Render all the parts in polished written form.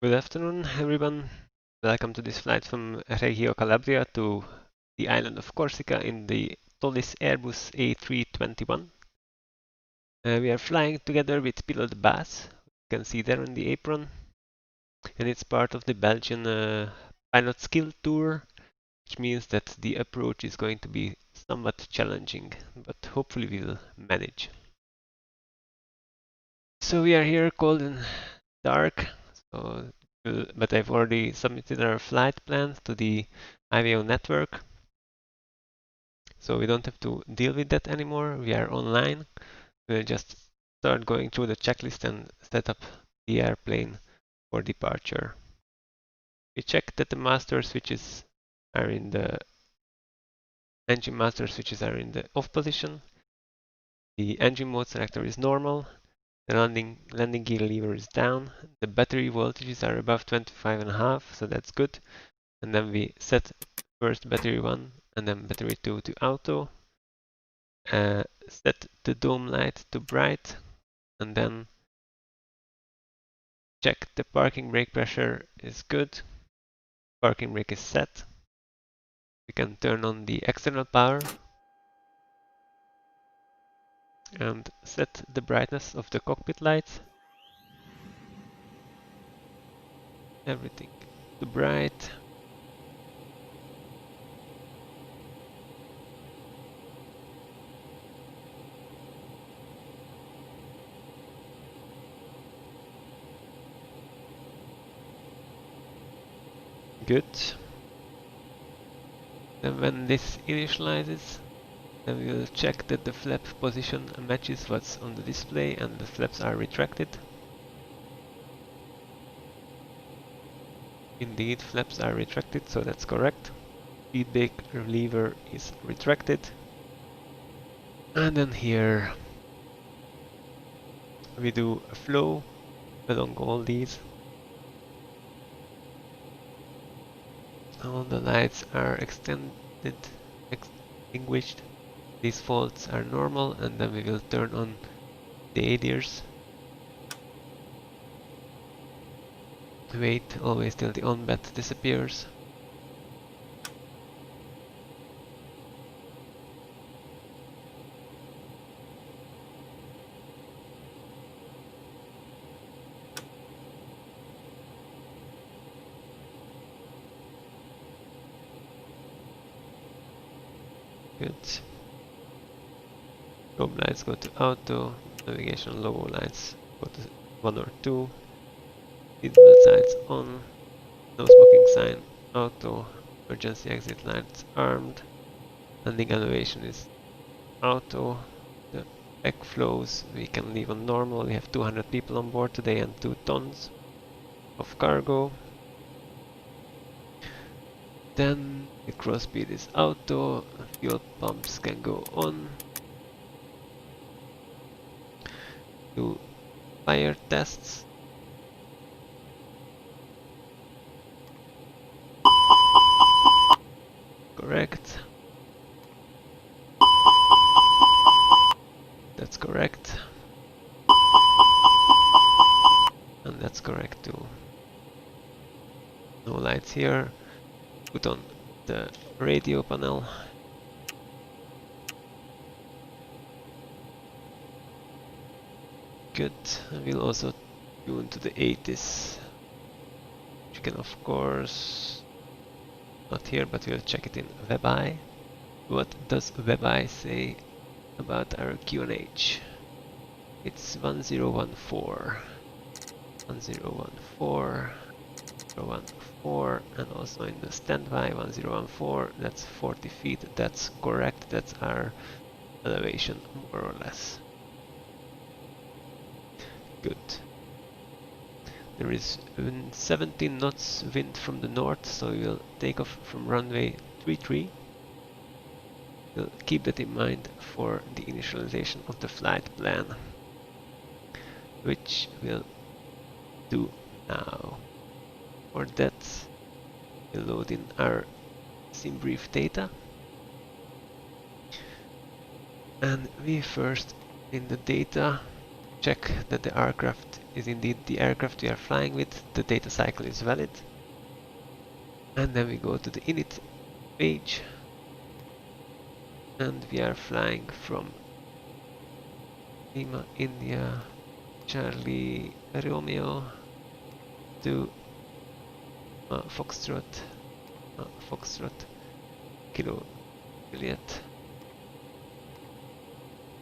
Good afternoon, everyone. Welcome to this flight from Reggio Calabria to the island of Corsica in the Toliss Airbus A321. We are flying together with pilot Bas, you can see there on the apron, and it's part of the Belgian pilot skill tour, which means that the approach is going to be somewhat challenging, but hopefully we will manage. So we are here cold and dark, but I've already submitted our flight plan to the IVAO network, so we don't have to deal with that anymore. We are online. We'll just start going through the checklist and set up the airplane for departure. We check that the master switches are in the engine master switches are in the off position. The engine mode selector is normal. The landing gear lever is down. The battery voltages are above 25.5, so that's good. And then we set first battery 1 and then battery 2 to auto. Set the dome light to bright and then check the parking brake pressure is good. Parking brake is set. We can turn on the external power and set the brightness of the cockpit lights. Everything to bright. Good. Then when this initializes, then we will check that the flap position matches what's on the display and the flaps are retracted. Indeed, flaps are retracted, so that's correct. Feedback lever is retracted. And then here we do a flow along all these. All the lights are extinguished. These faults are normal, and then we will turn on the ADIRs. Wait always till the on-bat disappears. Good. Strobe lights go to auto, navigation logo lights go to 1 or 2. Seatbelt signs on, no smoking sign, auto, emergency exit lights armed, landing elevation is auto, the back flows we can leave on normal, we have 200 people on board today and 2 tons of cargo. Then the cross speed is auto, fuel pumps can go on. Do fire tests. Correct. That's correct. And that's correct too. No lights here. Put on the radio panel. Good. And we'll also tune to the 80s. You can of course not here, but we'll check it in WebEye. What does WebEye say about our QNH? It's 1014. 1014. 014, and also in the standby 1014, that's 40 feet, that's correct, that's our elevation more or less. Good. There is 17 knots wind from the north, so we will take off from runway 33. We'll keep that in mind for the initialization of the flight plan, which we'll do now. For that, we'll load in our sim brief data, and we first in the data check that the aircraft is indeed the aircraft we are flying with. The data cycle is valid. And then we go to the init page. And we are flying from Lima, India, Charlie, Romeo to Foxtrot, Kilo, Juliet.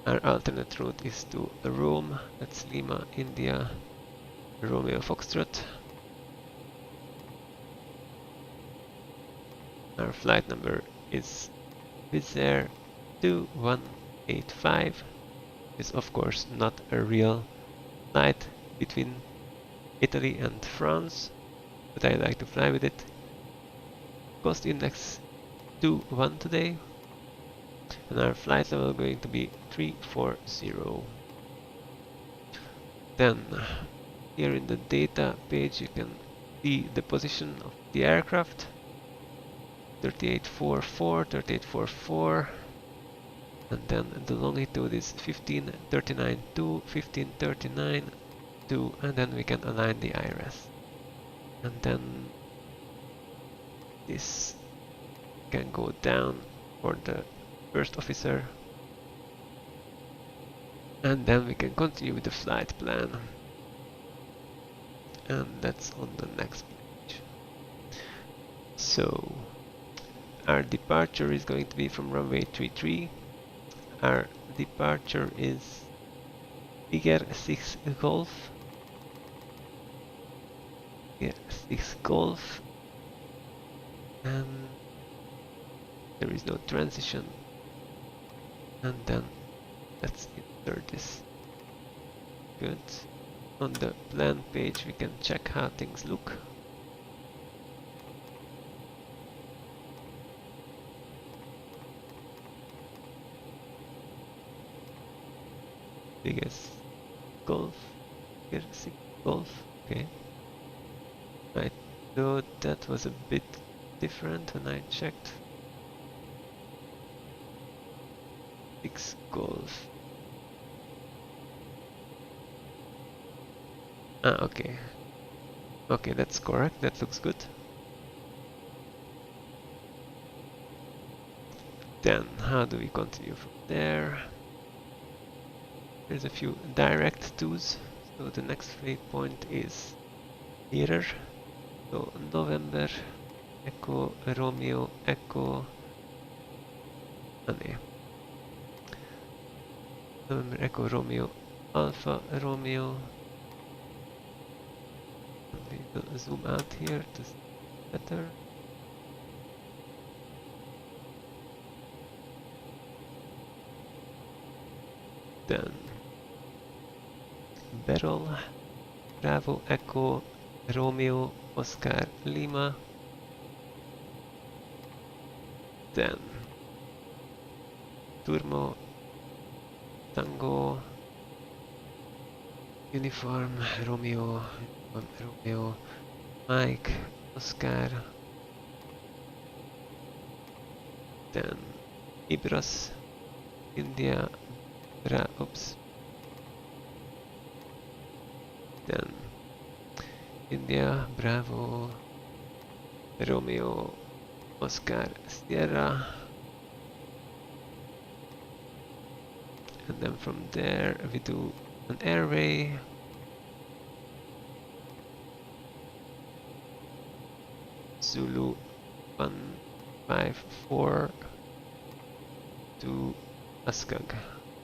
Our alternate route is to Rome, that's Lima, India, Romeo, Foxtrot. Our flight number is Wizz Air 2185. It's of course not a real flight between Italy and France, but I like to fly with it. Cost index 2-1 today. And our flight level is going to be 340. Then here in the data page you can see the position of the aircraft. 3844, 3844, and then the longitude is 1539.2, 1539.2, and then we can align the IRS. And then this can go down for the first officer, and then we can continue with the flight plan, and that's on the next page. So our departure is going to be from runway 33. Our departure is Tiger 6 Golf. Yeah, 6 Golf, and there is no transition. And then let's insert this. Good. On the plan page we can check how things look. Biggest Golf. Here, 6 Golf. Okay. I thought that was a bit different when I checked. 6 Golf. Ah, okay. Okay, that's correct. That looks good. Then, how do we continue from there? There's a few direct twos. So the next waypoint is NERAR. So November, Echo, Romeo, Echo. November, Echo, Romeo, Alpha, Romeo. We will zoom out here to see better. Then BEROL, Bravo, Echo, Romeo, Oscar, Lima. Then TURMO, Tango, Uniform, Romeo, Romeo, Mike, Oscar. Then IBROS, India, oops. Then India, Bravo, Romeo, Oscar, Sierra. And then from there we do an airway. Zulu 154 to ASKAG.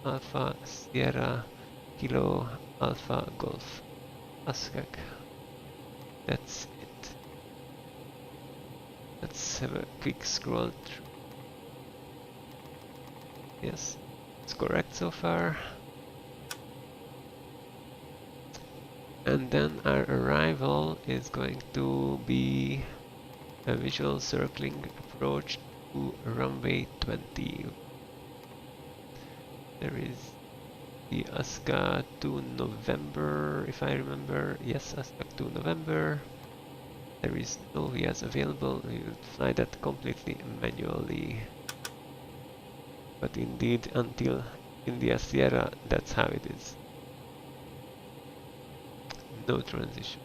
Alpha, Sierra, Kilo, Alpha, Golf, ASKAG. That's it. Let's have a quick scroll through. Yes, it's correct so far. And then our arrival is going to be a visual circling approach to runway 20. There is the ASKA to November, if I remember. Yes, ASKA to November. There is no VIAs available. We will fly that completely manually. But indeed, until India Sierra, that's how it is. no transition.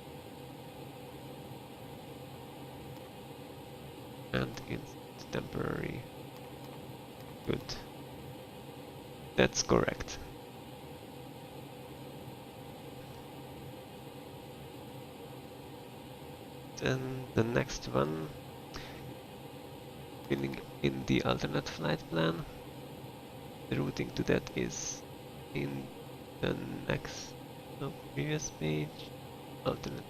And insert temporary. Good. That's correct. Then the next one, filling in the alternate flight plan. The routing to that is in the next, no, previous page, alternate.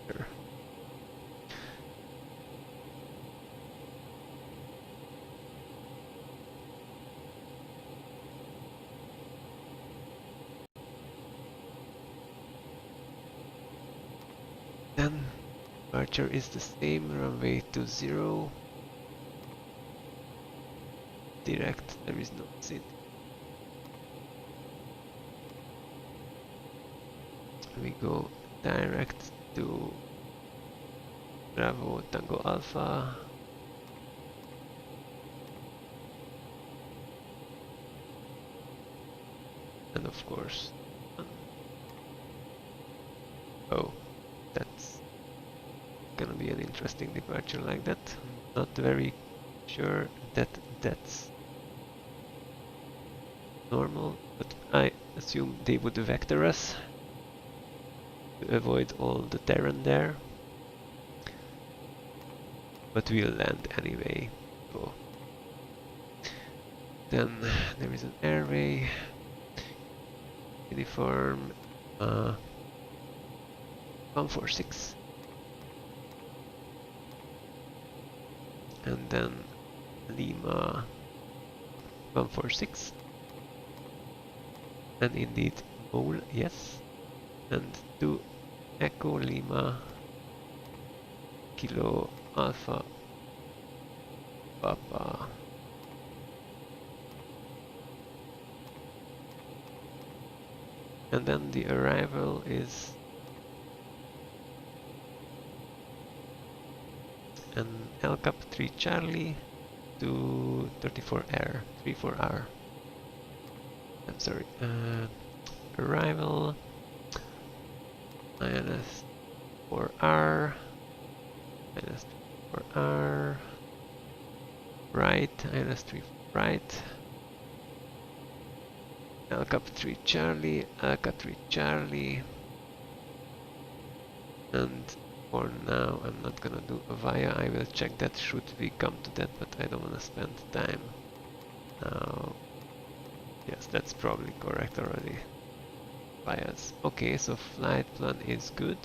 Chapter. Then departure is the same, runway 20, direct, there is no seat. We go direct to Bravo Tango Alpha. And of course, oh, that's gonna be an interesting departure like that. I'm not very sure that that's normal, but I assume they would vector us to avoid all the terrain there. But we'll land anyway. So then there is an airway, uniform 146, and then Lima 146, and indeed Mole, yes, and 2 Echo Lima Kilo Alpha Papa. And then the arrival is an LCAP 3 Charlie to 34R, 34R. I'm sorry. Arrival minus 4R, minus 4R, right, minus 3 right. LCAP 3 Charlie, LCAP 3 Charlie, and for now I'm not gonna do a via, I will check that should we come to that, but I don't wanna spend time now. Yes, that's probably correct already. Vias. Okay, so flight plan is good.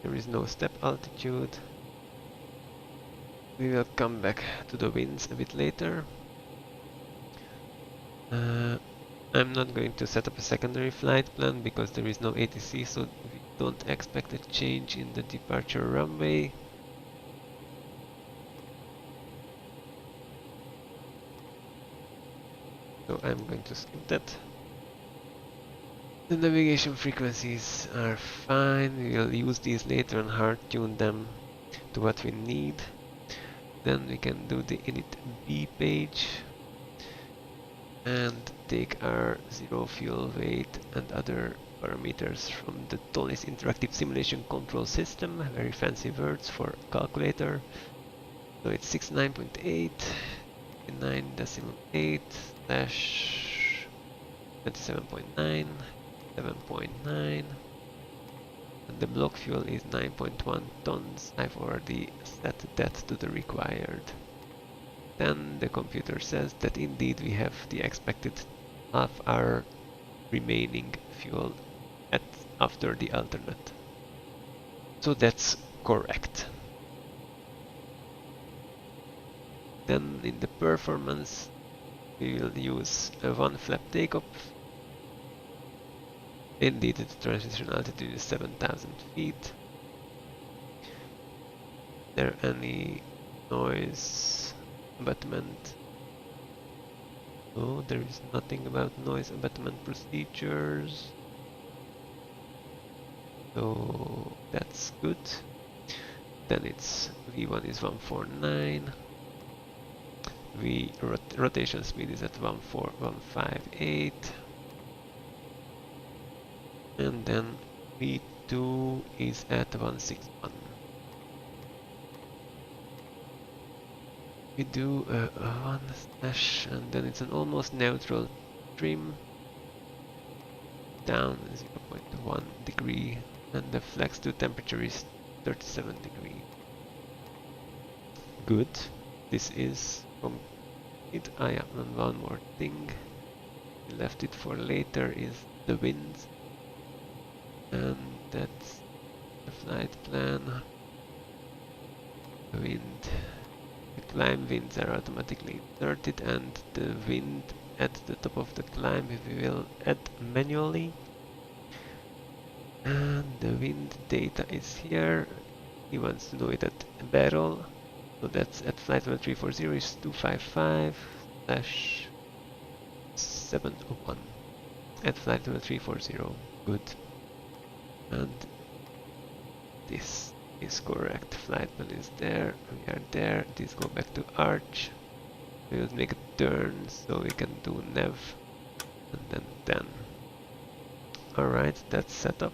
There is no step altitude. We will come back to the winds a bit later. I'm not going to set up a secondary flight plan because there is no ATC, so we don't expect a change in the departure runway. So I'm going to skip that. The navigation frequencies are fine. We will use these later and hard tune them to what we need. Then we can do the init B page and take our zero fuel weight and other parameters from the Toliss interactive simulation control system. Very fancy words for calculator. So it's 69.8, 9.8 slash 27.9, 7.9, and the block fuel is 9.1 tons. I've already set that to the required. Then the computer says that indeed we have the expected half hour remaining fuel after the alternate. So that's correct. Then in the performance we will use a one flap takeoff. Indeed the transition altitude is 7,000 feet. Is there any noise abatement? No, there is nothing about noise abatement procedures. So that's good. Then it's V1 is 149. Rotation speed is at 14158. And then V2 is at 161. We do a 1 slash and then it's an almost neutral trim down 0.1 degree and the flex to temperature is 37 degree. Good. This is complete. Ah yeah, and one more thing. We left it for later is the wind. And that's the flight plan. The wind. The climb winds are automatically inserted and the wind at the top of the climb we will add manually. And the wind data is here. He wants to know it at BEROL. So that's at flight level 340 is 255/701 at flight level 340. Good. And this is correct. Flight plan is there. We are there. This go back to arch. We will make a turn so we can do nav and then 10. Alright, that's set up.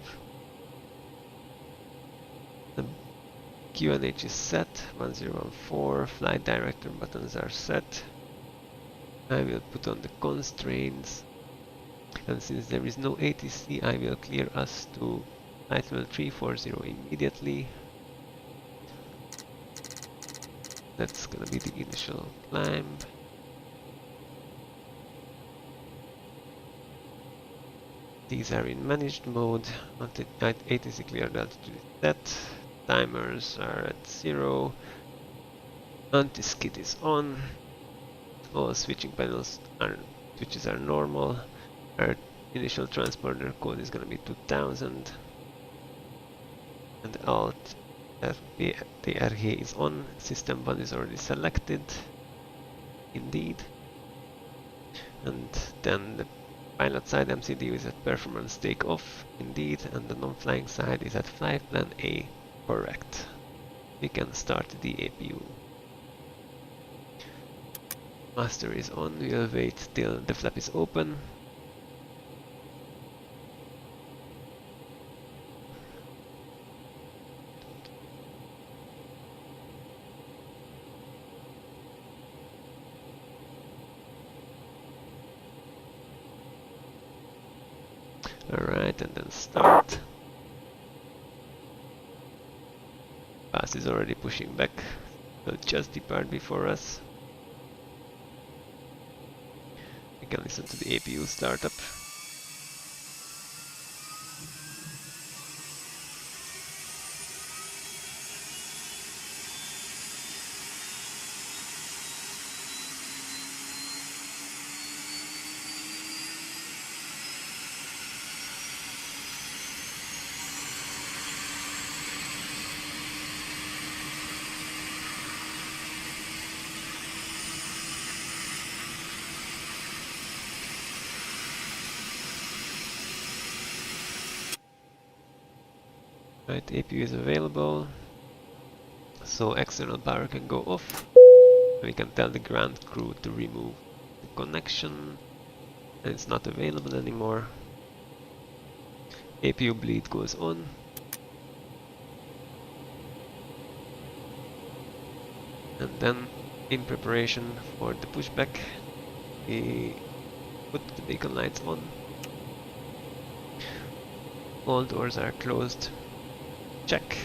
The QNH is set. 1014. Flight director buttons are set. I will put on the constraints. And since there is no ATC, I will clear us to flight level 340 immediately. That's gonna be the initial climb. These are in managed mode. ATC cleared altitude is set. Timers are at 0. Anti-skid is on. All switching panels switches are normal. Our initial transponder code is gonna be 2000. And alt DRG is on. System 1 is already selected. Indeed. And then the pilot side MCD is at performance takeoff, indeed, and the non-flying side is at flight plan A, correct. We can start the APU. Master is on, we will wait till the flap is open. Alright, and then start. Bus is already pushing back, will just depart before us. We can listen to the APU startup. Right, APU is available, so external power can go off. We can tell the ground crew to remove the connection, and it's not available anymore. APU bleed goes on. And then, in preparation for the pushback, we put the beacon lights on. All doors are closed. Check.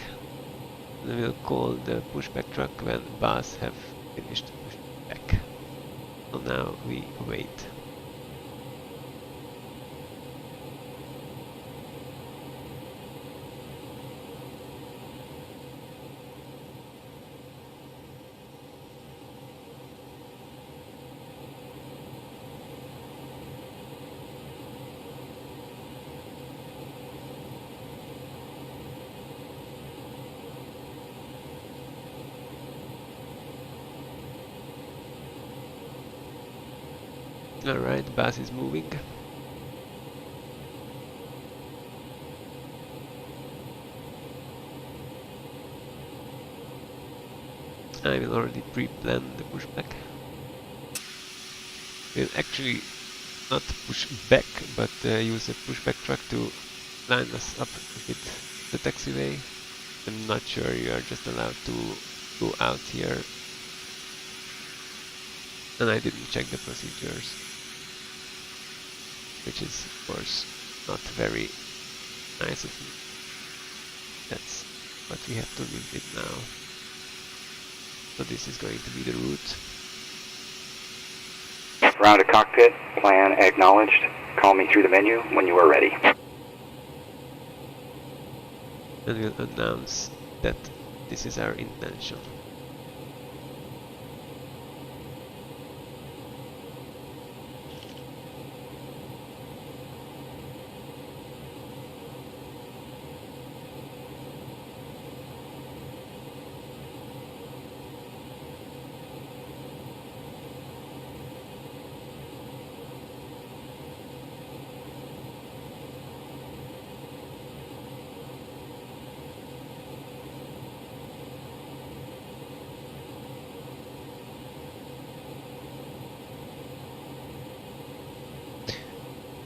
And we'll call the pushback truck when bus have finished pushing back. So now we wait. Alright, bus is moving. I will already pre-plan the pushback. We'll actually not push back, but use a pushback truck to line us up to hit the taxiway. I'm not sure you are just allowed to go out here. And I didn't check the procedures, which is of course not very nice of me. That's what we have to live with now. So this is going to be the route. Ground to cockpit, plan acknowledged. Call me through the menu when you are ready. And we'll announce that this is our intention.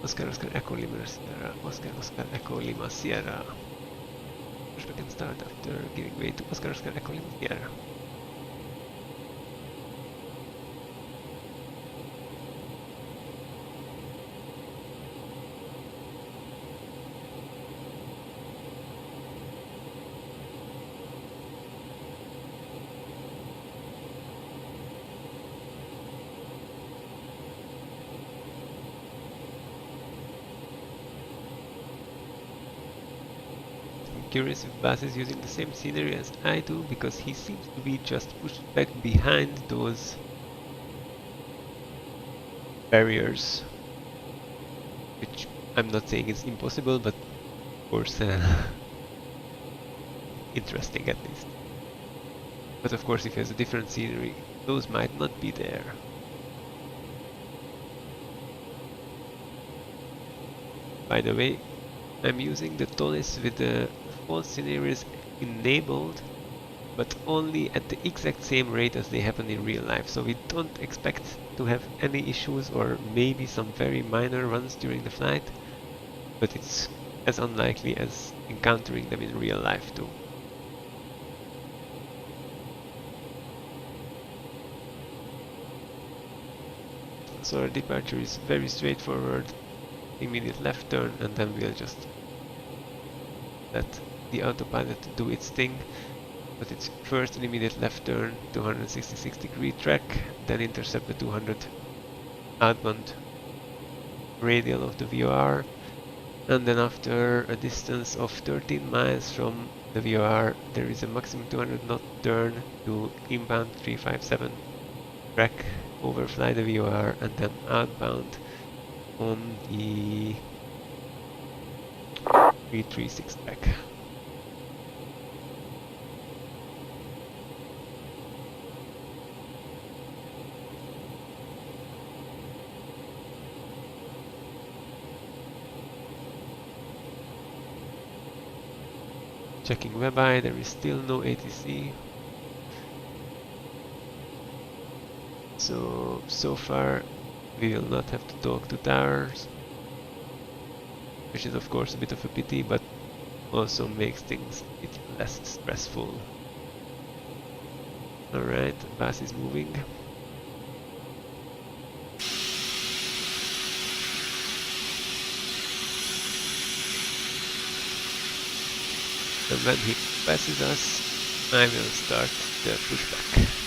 Oscar Oscar Echo Lima Sierra, Oscar Oscar Echo Lima Sierra. Pushback can start after giving way to Oscar Oscar Echo Lima Sierra. Curious if Bas is using the same scenery as I do, because he seems to be just pushed back behind those barriers, which I'm not saying is impossible, but of course interesting at least. But of course if he has a different scenery, those might not be there. By the way, I'm using the Toliss with the false scenarios enabled, but only at the exact same rate as they happen in real life. So we don't expect to have any issues, or maybe some very minor ones during the flight, but it's as unlikely as encountering them in real life too. So our departure is very straightforward. Immediate left turn, and then we'll just let the autopilot do its thing. But it's first an immediate left turn, 266-degree track, then intercept the 200 outbound radial of the VOR, and then after a distance of 13 miles from the VOR, there is a maximum 200 knot turn to inbound 357 track, overfly the VOR, and then outbound on the 336 track. Checking WebEye, there is still no ATC. So far we will not have to talk to towers, which is of course a bit of a pity, but also makes things a bit less stressful. Alright, Bas is moving. And when he passes us, I will start the pushback.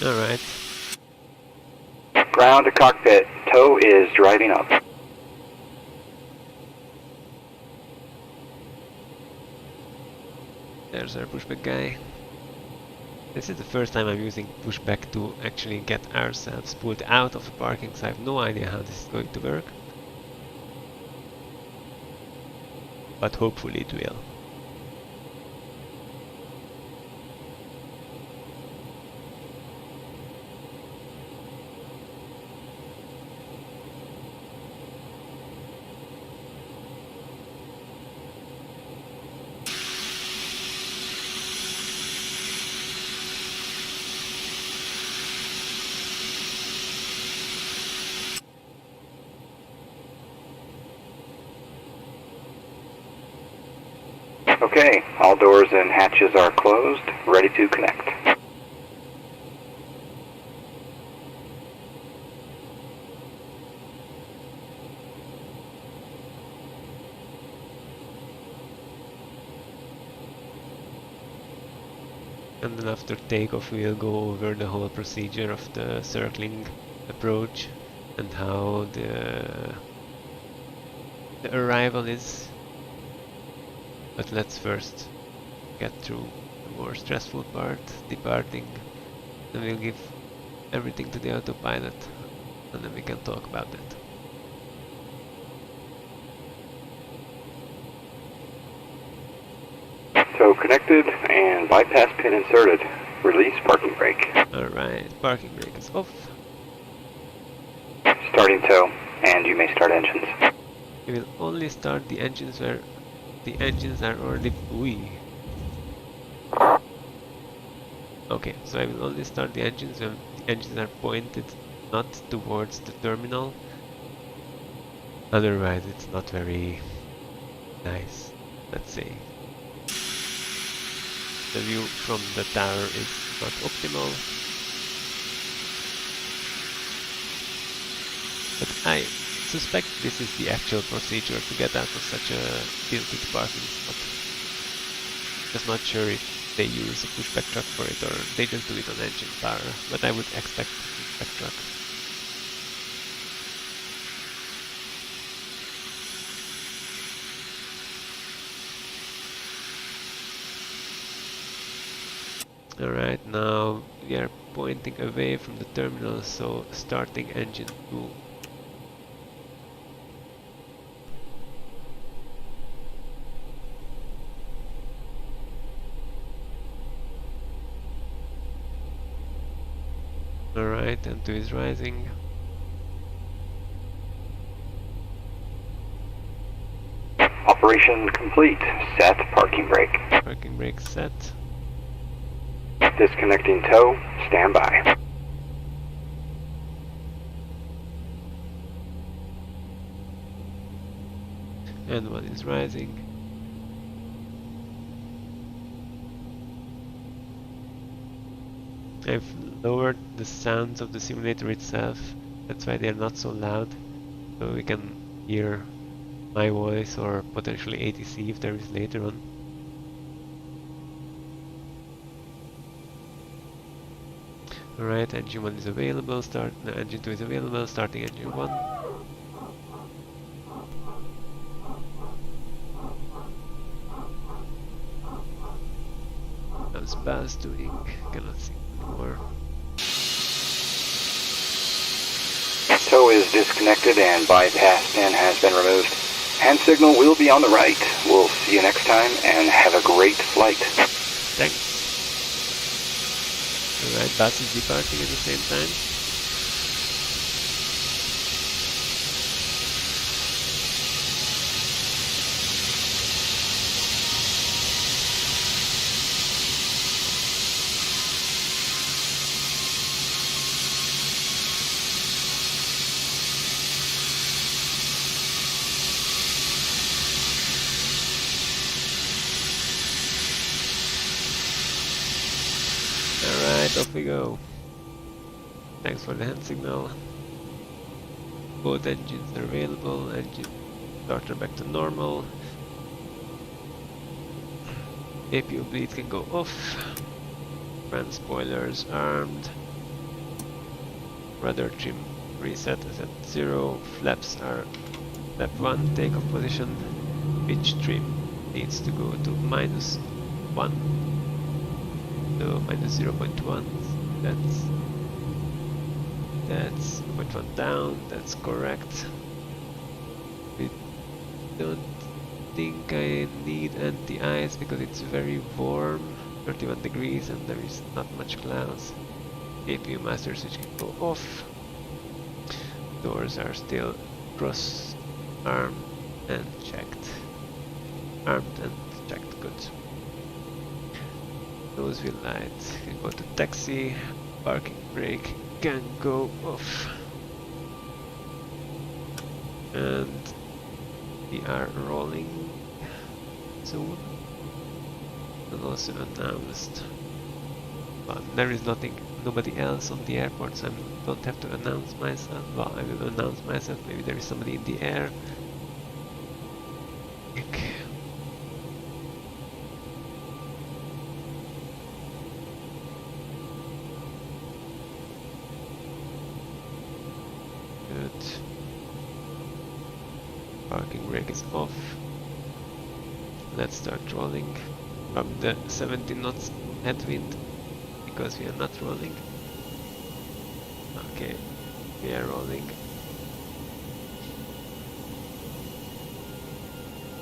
Alright. Ground to cockpit, tow is driving up. There's our pushback guy. This is the first time I'm using pushback to actually get ourselves pulled out of a parking, so I have no idea how this is going to work. but hopefully it will. Okay, all doors and hatches are closed, ready to connect. And then after takeoff we'll go over the whole procedure of the circling approach and how the arrival is. But let's first get through the more stressful part, departing, and we'll give everything to the autopilot, and then we can talk about that. So connected and bypass pin inserted. Release parking brake. Alright, parking brake is off. Starting tow, and you may start engines. We will only start the engines where the engines are already... Okay, so I will only start the engines when the engines are pointed not towards the terminal. Otherwise it's not very nice, let's say. The view from the tower is not optimal. But I suspect this is the actual procedure to get out of such a tilted parking spot. Just not sure if they use a pushback truck for it or they just do it on engine power, but I would expect a pushback truck. Alright, now we are pointing away from the terminal, so starting engine 2. Alright, and 2 is rising. Operation complete. Set parking brake. Parking brake set. Disconnecting tow. Stand by. And 1 is rising. I've lowered the sounds of the simulator itself, that's why they're not so loud, so we can hear my voice or potentially ATC if there is later on. Alright, engine 1 is available, engine 2 is available, starting engine 1. How's Baz doing? Cannot see anymore. Tow is disconnected and bypass pin has been removed. Hand signal will be on the right. We'll see you next time and have a great flight. Thanks. Alright, Baz is departing at the same time. Alright, off we go. Thanks for the hand signal. Both engines are available. Engine starter back to normal. APU bleed can go off. Fan spoilers armed. Rudder trim reset is at 0. Flaps are flap 1 takeoff position. Pitch trim needs to go to -1. So -0.1. That's 0.1 down. That's correct. We don't think I need anti-ice because it's very warm, 31 degrees, and there is not much clouds. APU master switch can go off. Doors are still crossed, armed and checked. Armed and checked, good. Those wheel lights can go to taxi. Parking brake can go off. And we are rolling soon. And also announced. But there is nobody else on the airport, so I don't have to announce myself. Well, I will announce myself. Maybe there is somebody in the air. Good. Parking brake is off. Let's start rolling from the 70 knots headwind because we are not rolling. Okay, we are rolling.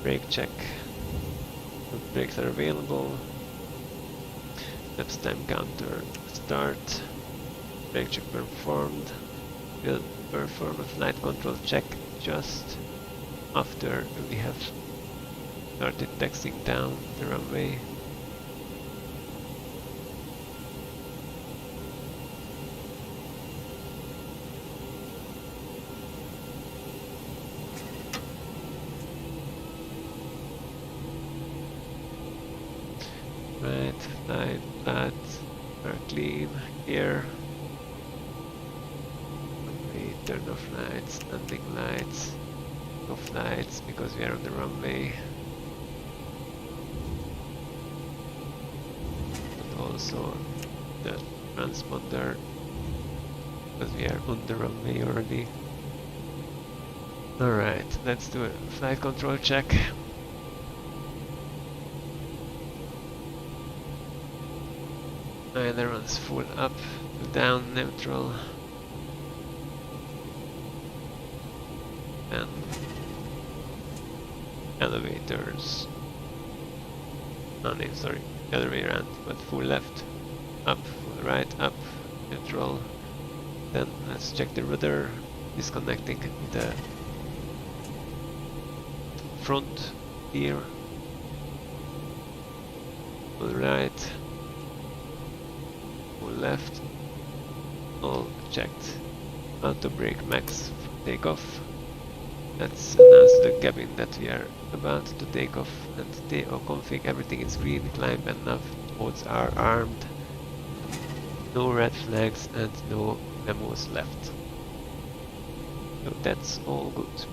Brake check. The brakes are available. Lapse time counter start. Brake check performed. We'll perform a flight control check just after we have started taxiing down the runway. Right, flight, flat, are clean here. We turn off lights, landing lights, off lights because we are on the runway. And also the transponder because we are on the runway already. Alright, let's do a flight control check. Ailerons full up to down neutral. And elevators. Oh no, sorry, the other way around, but full left, up, full right, up, neutral. Then let's check the rudder, disconnecting the front gear. Full right, full left, all checked. Auto brake max for takeoff. Let's announce to the cabin that we are about to take off and TO config, everything is green, climb and nav modes are armed. No red flags and no memos left. So that's all good.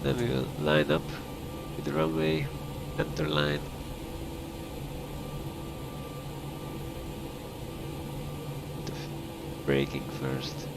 Then we will line up with the runway, center line. Braking first.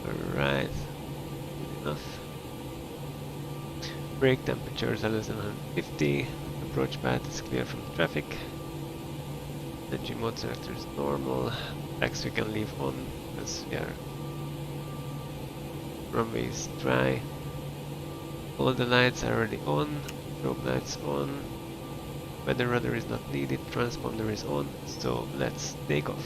Alright, good enough. Brake temperatures are less than 150. Approach path is clear from traffic. Engine mode selector is normal. Flags we can leave on because we are runway is dry. All the lights are already on. Strobe lights on. Weather radar is not needed. Transponder is on. So let's take off.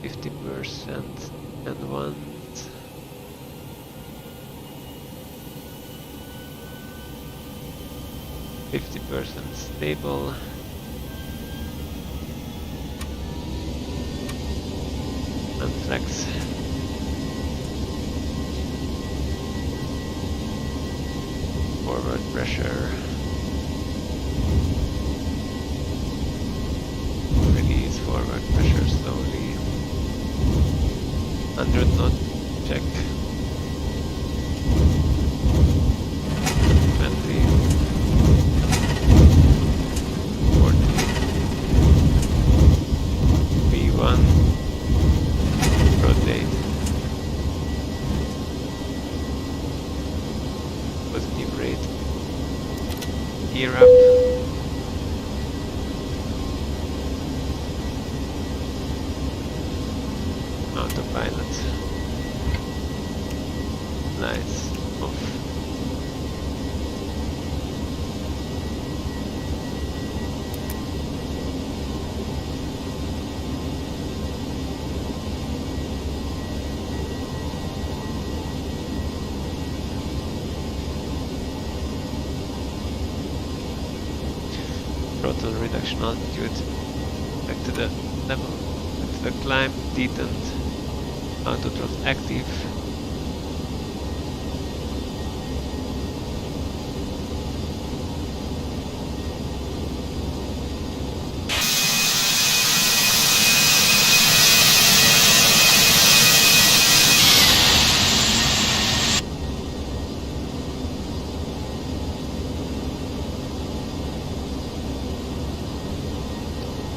50% and 1. 50% stable. And flex. forward pressure. Release forward pressure slowly. 100 knot, check. 20. 40. V1. Rotate. Positive rate. Gear up. Autopilot. Lights off. Throttle reduction altitude. Back to the level. Back to the climb. Detent. Auto throttle active.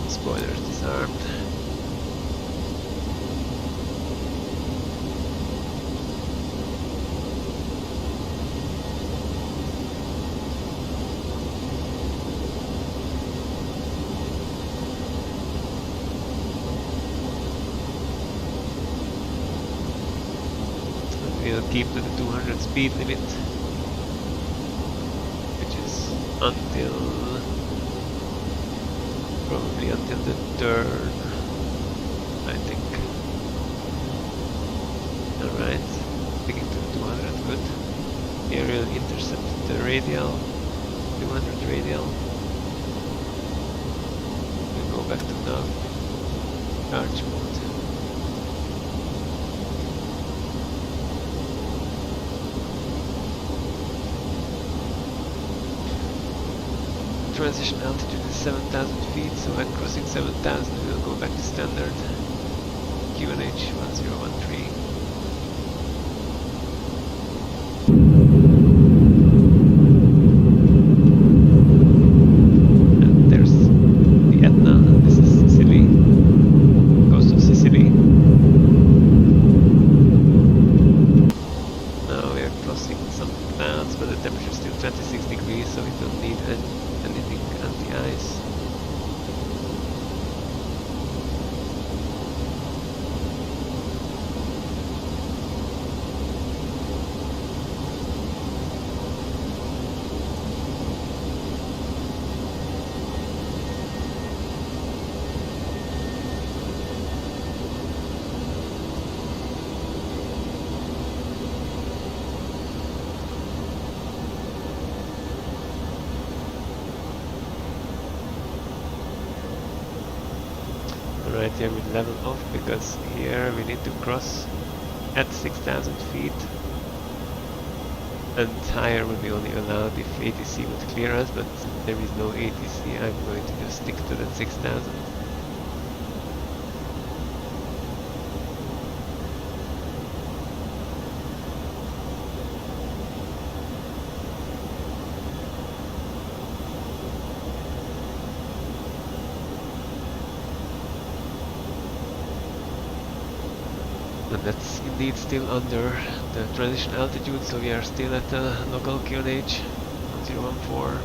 Spoilers disarmed. We'll keep to the 200 speed limit, which is probably until the turn, I think. Alright, sticking to 200, good. Here we'll intercept the radial, 200 radial. We'll go back to nav, charge mode. Transition altitude is 7,000 feet, so at crossing 7,000 we'll go back to standard. QNH 1013. And there's the Etna, this is Sicily, coast of Sicily. Now we are crossing some clouds, but the temperature is still 26 degrees, so we don't need anything anti-ice. Right here we level off because here we need to cross at 6,000 feet, and higher will be only allowed if ATC would clear us, but there is no ATC. I'm going to just stick to that 6,000. And that's indeed still under the transition altitude, so we are still at the local QNH 1014.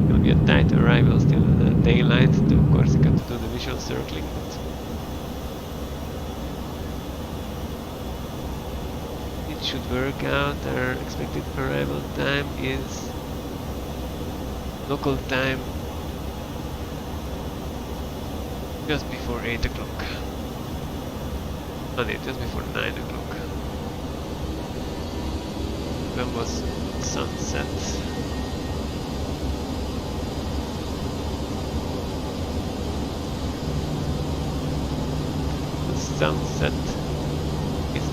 It will be a tight arrival still in the daylight to Corsica to do the visual circling, but it should work out. Our expected arrival time is local time just before 8 o'clock. Oh, no, just before 9 o'clock. when was sunset? The sunset is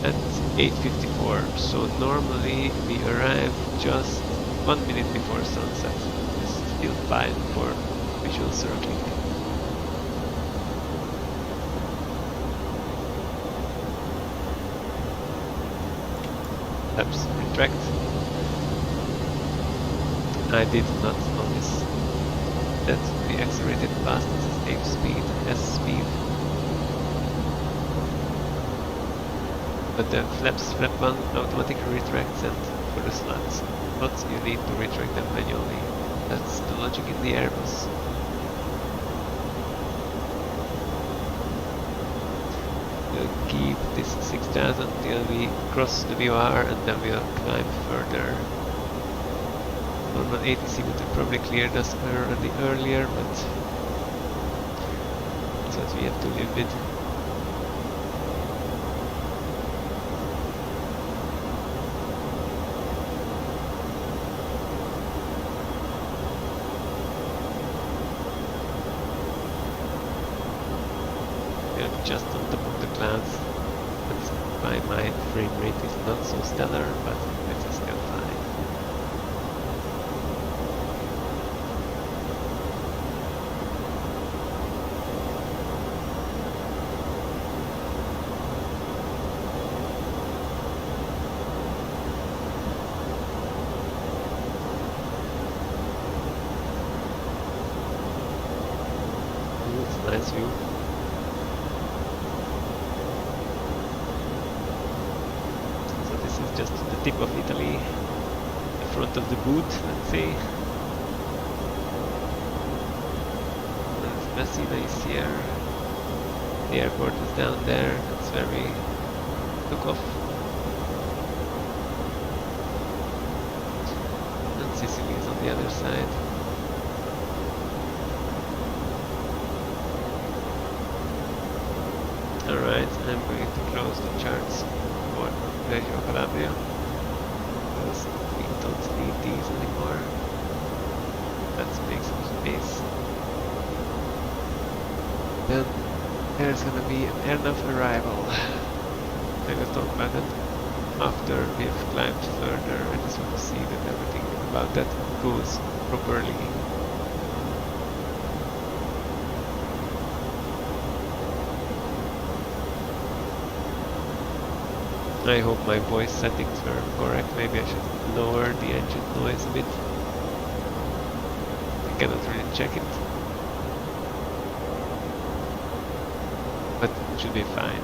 at 8:54. So normally we arrive just 1 minute before sunset. It's still fine for visual circling. Flaps retract. I did not notice that we accelerated past escape speed, S speed. But the flaps, flap 1 automatically retracts, and for the slots you need to retract them manually. That's the logic in the Airbus. We'll keep this 6000 till we cross the BEROL, and then we'll climb further. Normal ATC would have probably cleared us already earlier, but that's what we have to live with. We're just on top of the clouds. That's why my frame rate is not so stellar, but it's still fine. It's a nice view. So this is just the tip of Italy, the front of the boot, let's say. That's Messina is here. The airport is down there, that's where we took off. And Sicily is on the other side. Alright, I'm going to close the charts for Reggio Calabria because we don't need these anymore. Let's make some space. Then there's gonna be an airnav arrival. I will talk about it after we've climbed further. I just want to see that everything about that goes properly. I hope my voice settings were correct. Maybe I should lower the engine noise a bit. I cannot really check it. But it should be fine.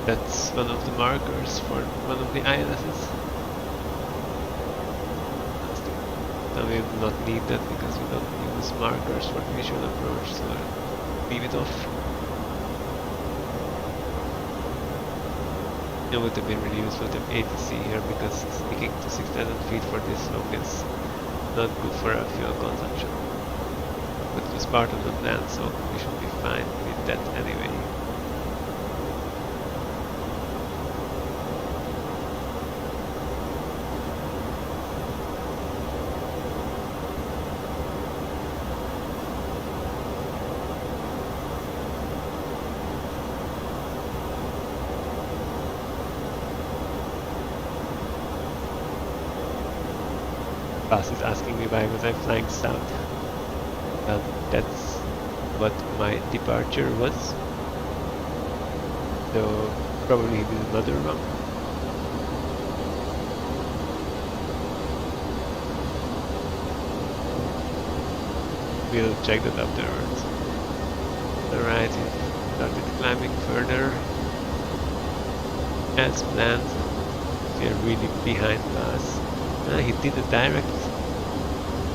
That's one of the markers for one of the ILSs. Now we will not need that because we don't use markers for the visual approach, so I'll leave it off. It would have been really useful to have ATC here because sticking to 6000 feet for this long is not good for our fuel consumption. But it was part of the plan, so we should be fine with that anyway. Bus is asking me why was I flying south. That's what my departure was. So probably he did another run. We'll check that afterwards. Alright, we started climbing further. As planned. We are really behind Bus. He did a direct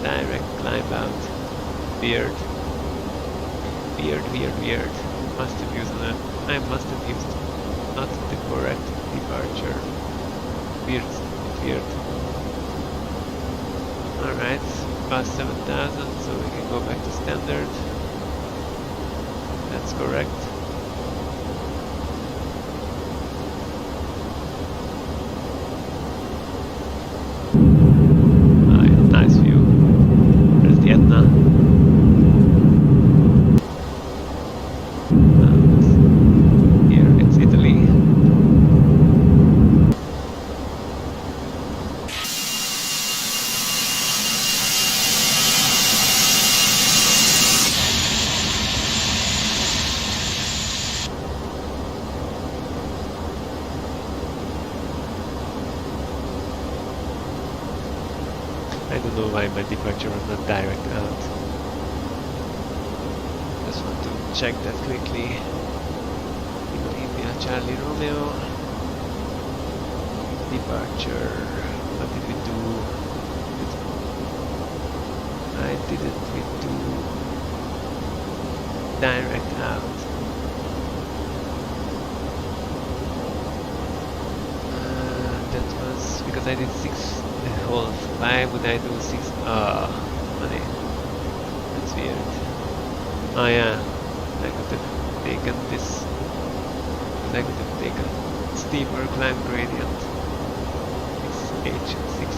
direct climb out. Weird. Weird. Must have used I must have used not the correct departure. Weird. Alright, past 7,000, so we can go back to standard. That's correct. Nice view. There's the Etna. Here it's Italy. I don't know why my departure was not direct out. Just want to check that quickly. India Charlie Romeo. Departure. What did we do? I didn't we do direct out? That was because I did 6. Well, why would I do 6? Money. That's weird. Oh yeah, I could have taken this. I could have taken steeper climb gradient. It's H6.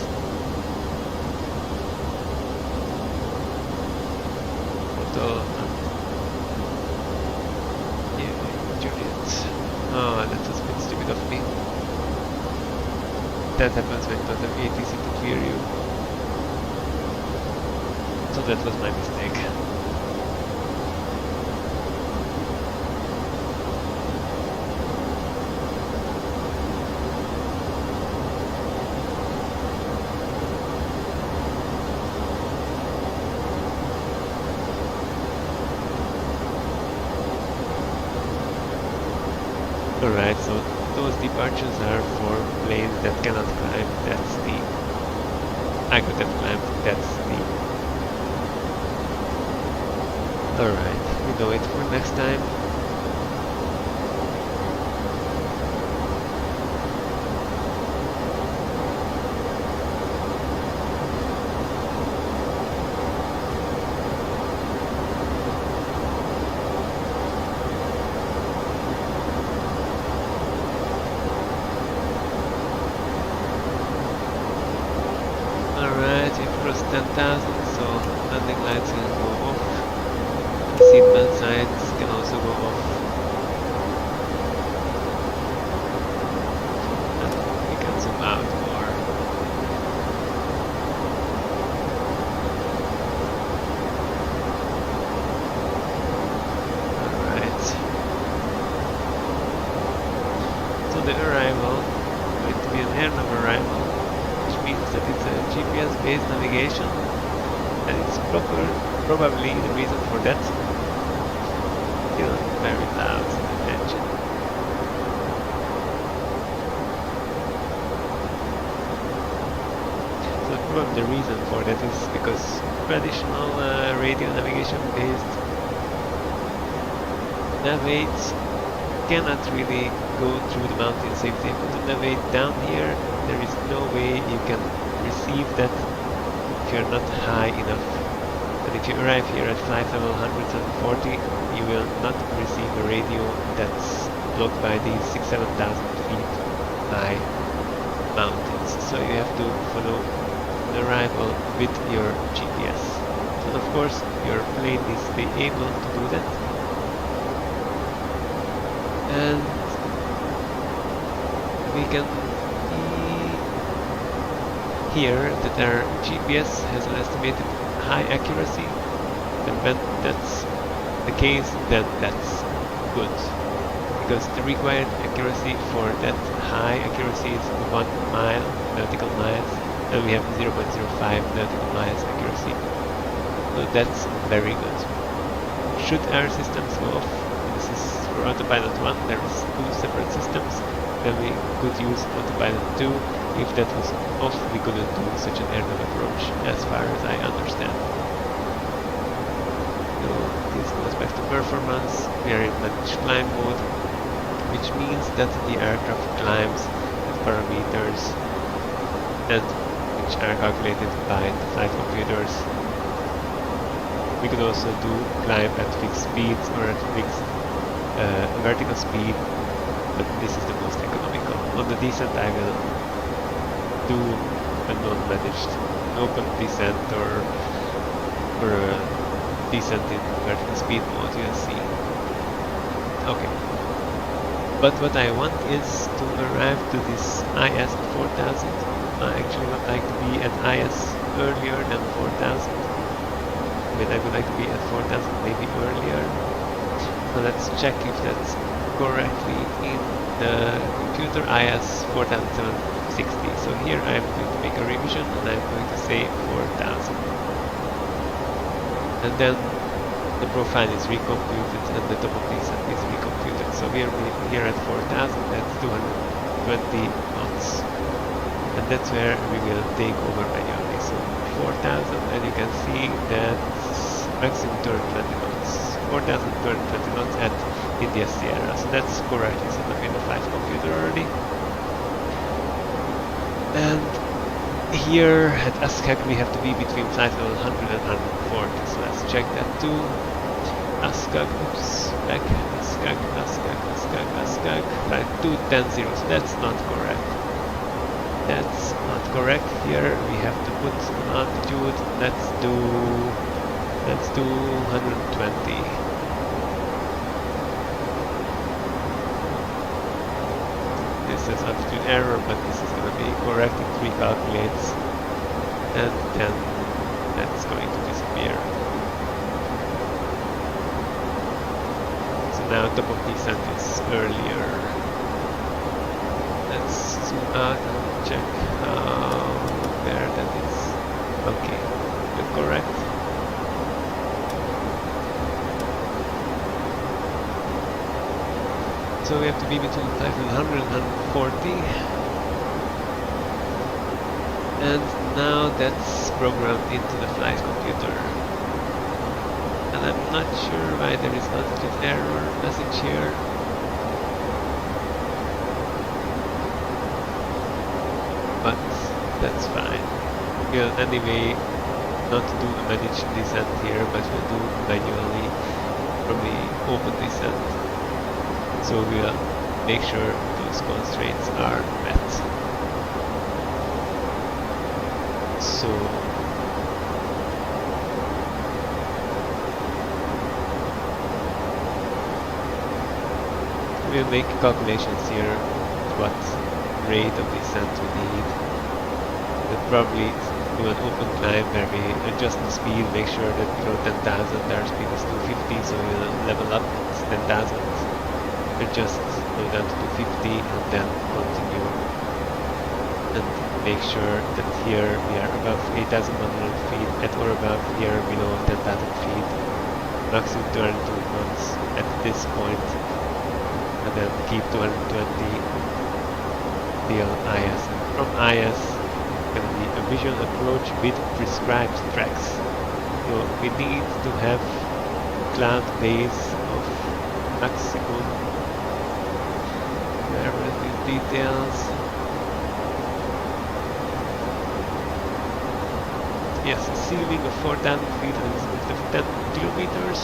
Juliet. Oh, that was a bit stupid of me. That happens when you don't have ATC to clear you. So that was my mistake. Alright, so those departures are for planes that cannot climb that steep. I could have climbed that steep. Alright, we know it for next time. Alright, we've crossed 10,000, so landing lights can go off. The seatbelt signs can also go off. And we can zoom out more. Alright. So the arrival is going to be an airnave arrival, which means that it's a GPS-based navigation, and it's probably the reason for that. Still very loud engine. So probably the reason for that is because traditional radio navigation-based navigates cannot really go through the mountain safely. To navigate down here, there is no way you can receive that if you're not high enough. And if you arrive here at flight level 140, you will not receive a radio that's blocked by these 6,000–7,000 feet high mountains. So you have to follow the arrival with your GPS. And of course, your plane needs to be able to do that. And we can see here that our GPS has an estimated high accuracy, and when that's the case, then that's good, because the required accuracy for that high accuracy is 1 mile, nautical miles, and we have 0.05 nautical miles accuracy, so that's very good. Should our systems go off, this is for Autopilot 1, there is 2 separate systems, then we could use Autopilot 2 if that was off, we couldn't do such an airborne approach, as far as I understand. So this goes back to performance. We are in managed climb mode, which means that the aircraft climbs at parameters and which are calculated by the flight computers. We could also do climb at fixed speeds or at fixed vertical speed, but this is the most economical. On the descent I will do a non-managed open descent or a descent in vertical speed mode, you'll see. Okay. But what I want is to arrive to this IS 4000. I actually would like to be at IS earlier than 4000. I mean, I would like to be at 4000 maybe earlier. So let's check if that's correctly in the computer. IS 4760. So here I'm going to make a revision and I'm going to say 4000. And then the profile is recomputed and the top of descent is recomputed. So we are here at 4000, that's 220 knots. And that's where we will take over manually. So 4000, and you can see that's maximum 220 knots. 4220 knots at India Sierra. So that's correctly set up in the flight computer already. And here at ASKAG we have to be between flight level 100 and 140. So let's check that too. ASKAG, oops, back, ASKAG, flight 210. So that's not correct. That's not correct. Here we have to put an altitude. Let's do 120. This is altitude error, but this is going to be correct. It recalculates, and then that's going to disappear. So now top of descent is earlier. Let's zoom out and check where that is. Okay, you're correct. So we have to be between 100 and 140. And now that's programmed into the flight computer. And I'm not sure why there is altitude error message here. But that's fine. We'll anyway not do a managed descent here, but we'll do manually from the open descent. So we'll make sure those constraints are met. So we'll make calculations here what rate of descent we need. We'll probably do an open climb where we adjust the speed, make sure that below 10,000 our speed is 250, so we'll level up at 10,000, adjust, go down to 250 and then continue. And make sure that here we are above 8,100 feet at or above, here below 10,000 feet, maximum 220 knots at this point, and then keep 220 till IS. And from IS can be a visual approach with prescribed tracks. So we need to have cloud base of maximum. Where are these details? Yes, a ceiling of 4,000 feet and a speed of 10 kilometers.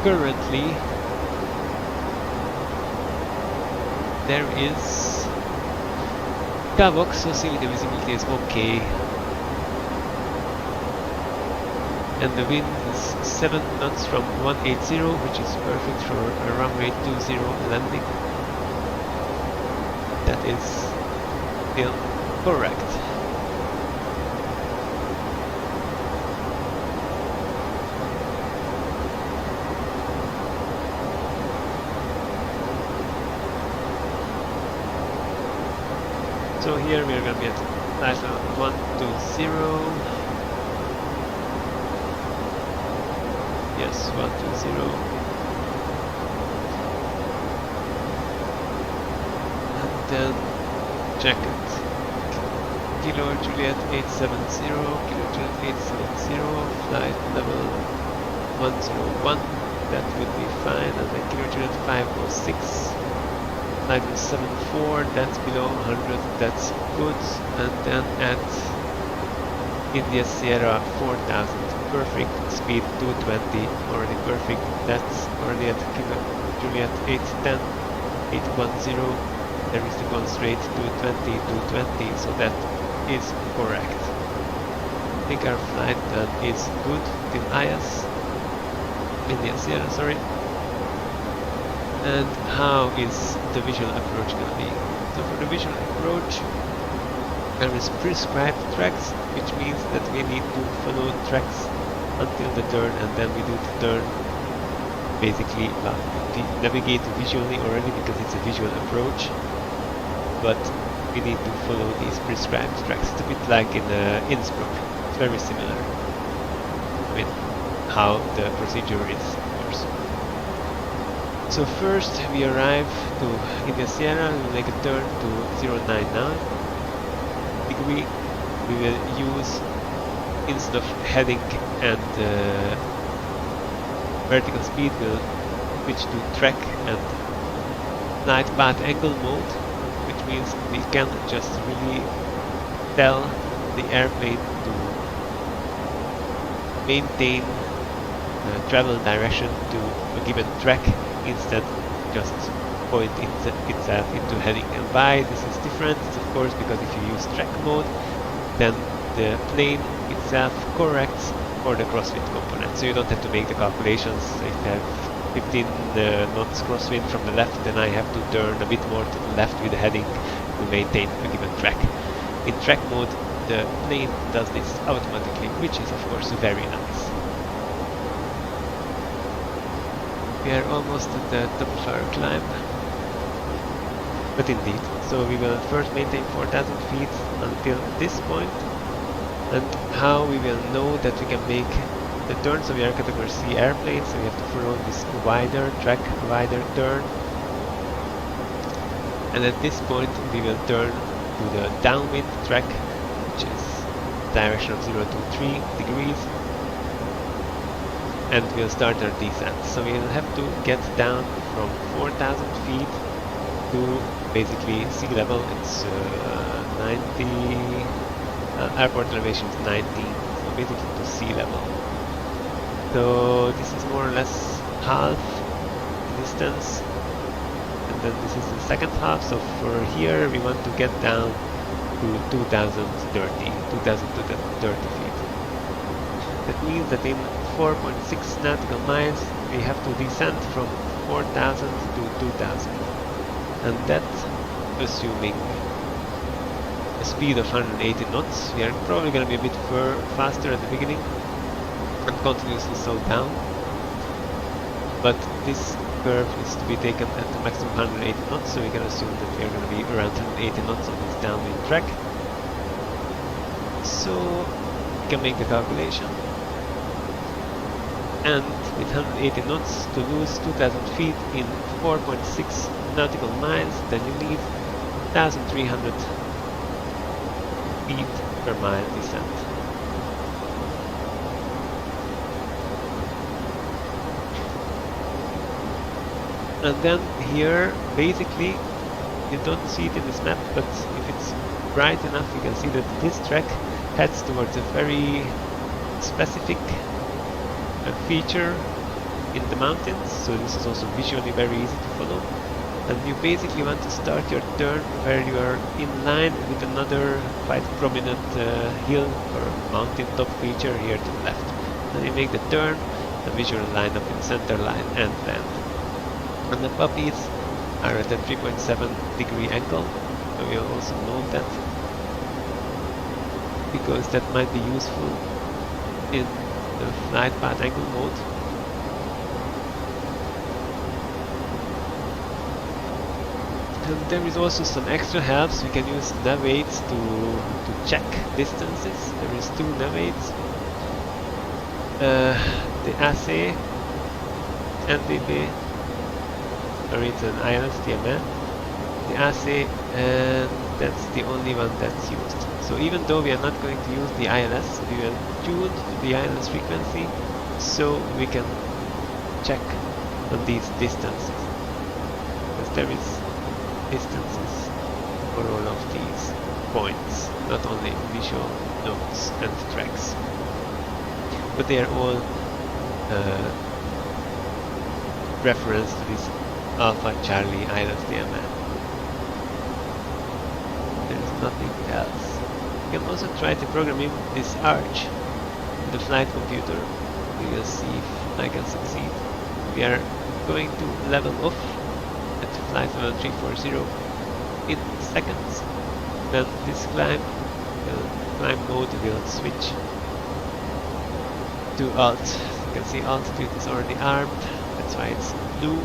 Currently, there is Kavok, so ceiling visibility is okay. And the wind is 7 knots from 180, which is perfect for a runway 20 landing. That is still correct. So here we are going to be at flight level 120. Yes, 120. And then check it. Kilo Juliet 870, Kilo Juliet 870, flight level 101, that will be fine, and then Kilo Juliet 506, flight level 74, that's below 100, that's good, and then at India Sierra 4000, perfect, speed 220, already perfect, that's already at Kilo Juliet 810, 810, there is the const rate 220, 220, so that is correct. I think our flight plan is good till IAS, India Sierra, sorry. And how is the visual approach gonna be? So for the visual approach, there is prescribed tracks, which means that we need to follow tracks until the turn, and then we do the turn. Basically, we navigate visually already because it's a visual approach, but we need to follow these prescribed tracks. It's a bit like in Innsbruck. It's very similar. I mean, how the procedure is, of course. So first we arrive to India Sierra, we make a turn to 099 degree. We will use, instead of heading and vertical speed, we'll switch to track and flight path angle mode, which means we can just really tell the airplane to maintain travel direction to a given track instead just point itself into heading. And why this is different is of course because if you use track mode, then the plane itself corrects for the crosswind component, so you don't have to make the calculations. If I have 15 knots crosswind from the left, then I have to turn a bit more to the left with the heading to maintain a given track. In track mode, the plane does this automatically, which is of course very nice. We are almost at the top of our climb, but indeed, so we will first maintain 4,000 feet until this point. And how we will know that we can make the turn, so we are category C airplane, so we have to follow this wider track, wider turn. And at this point we will turn to the downwind track, which is direction of 0 to 3 degrees, and we'll start our descent. So we'll have to get down from 4,000 feet to basically sea level. It's 90, airport elevation is 19, so basically to sea level. So this is more or less half the distance, and then this is the second half. So for here we want to get down to 2,030 feet. That means that in 4.6 nautical miles we have to descend from 4,000 to 2,000, and that assuming a speed of 180 knots. We are probably going to be a bit faster at the beginning and continuously slow down, but this curve is to be taken at the maximum 180 knots, so we can assume that we are going to be around 180 knots on this downwind track. So we can make the calculation, and with 180 knots to lose 2,000 feet in 4.6 nautical miles, then you need 1,300 feet per mile descent. And then here, basically, you don't see it in this map, but if it's bright enough, you can see that this track heads towards a very specific feature in the mountains, so this is also visually very easy to follow. And you basically want to start your turn where you are in line with another quite prominent hill or mountain top feature here to the left. Then you make the turn, the visual line up in center line and land. And the puppies are at a 3.7 degree angle, so we'll also note that, because that might be useful in the flight path angle mode. And there is also some extra helps. We can use navaids to check distances. There is two navaids. The AC NDB, or it's an ILS TMN. The AC, and that's the only one that's used. So even though we are not going to use the ILS, we will tune to the ILS frequency so we can check on these distances. Because there is distances for all of these points, not only visual nodes and tracks. But they are all reference to this Alpha Charlie ILS DMN. There is nothing else. You can also try to program in this arch in the flight computer. We will see if I can succeed. We are going to level off at flight level 340 in seconds. Then this climb mode will switch to alt. You can see altitude is already armed, that's why it's blue.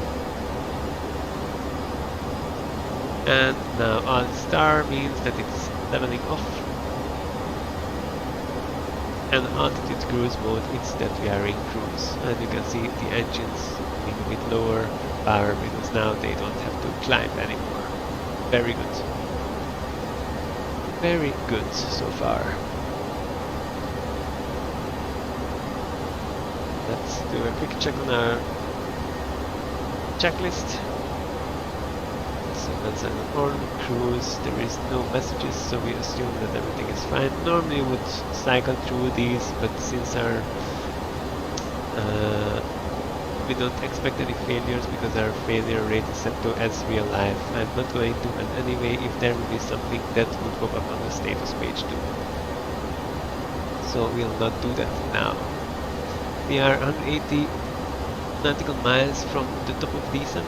And now alt star means that it's leveling off. And altitude cruise mode means that we are in cruise. And you can see the engines being a bit lower power because now they don't have to climb anymore. Very good. Very good so far. Let's do a quick check on our checklist. So that's an on cruise, there is no messages, so we assume that everything is fine. Normally we would cycle through these, but since our we don't expect any failures because our failure rate is set to as real life. I'm not going to, and anyway, if there will be something that would pop up on the status page too. So we'll not do that now. We are 180 nautical miles from the top of descent.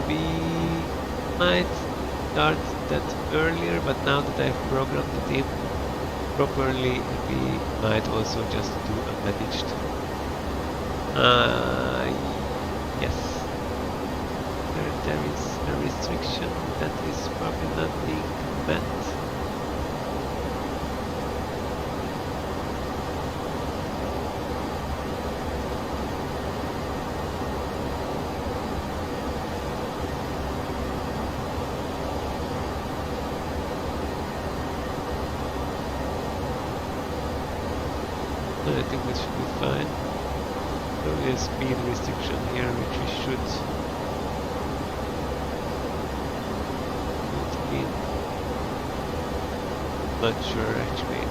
We might start that earlier, but now that I've programmed it in properly, we might also just do a managed. Yes. There is a restriction that is probably not being met. I think this should be fine. There is speed restriction here, which we should be. Not sure actually.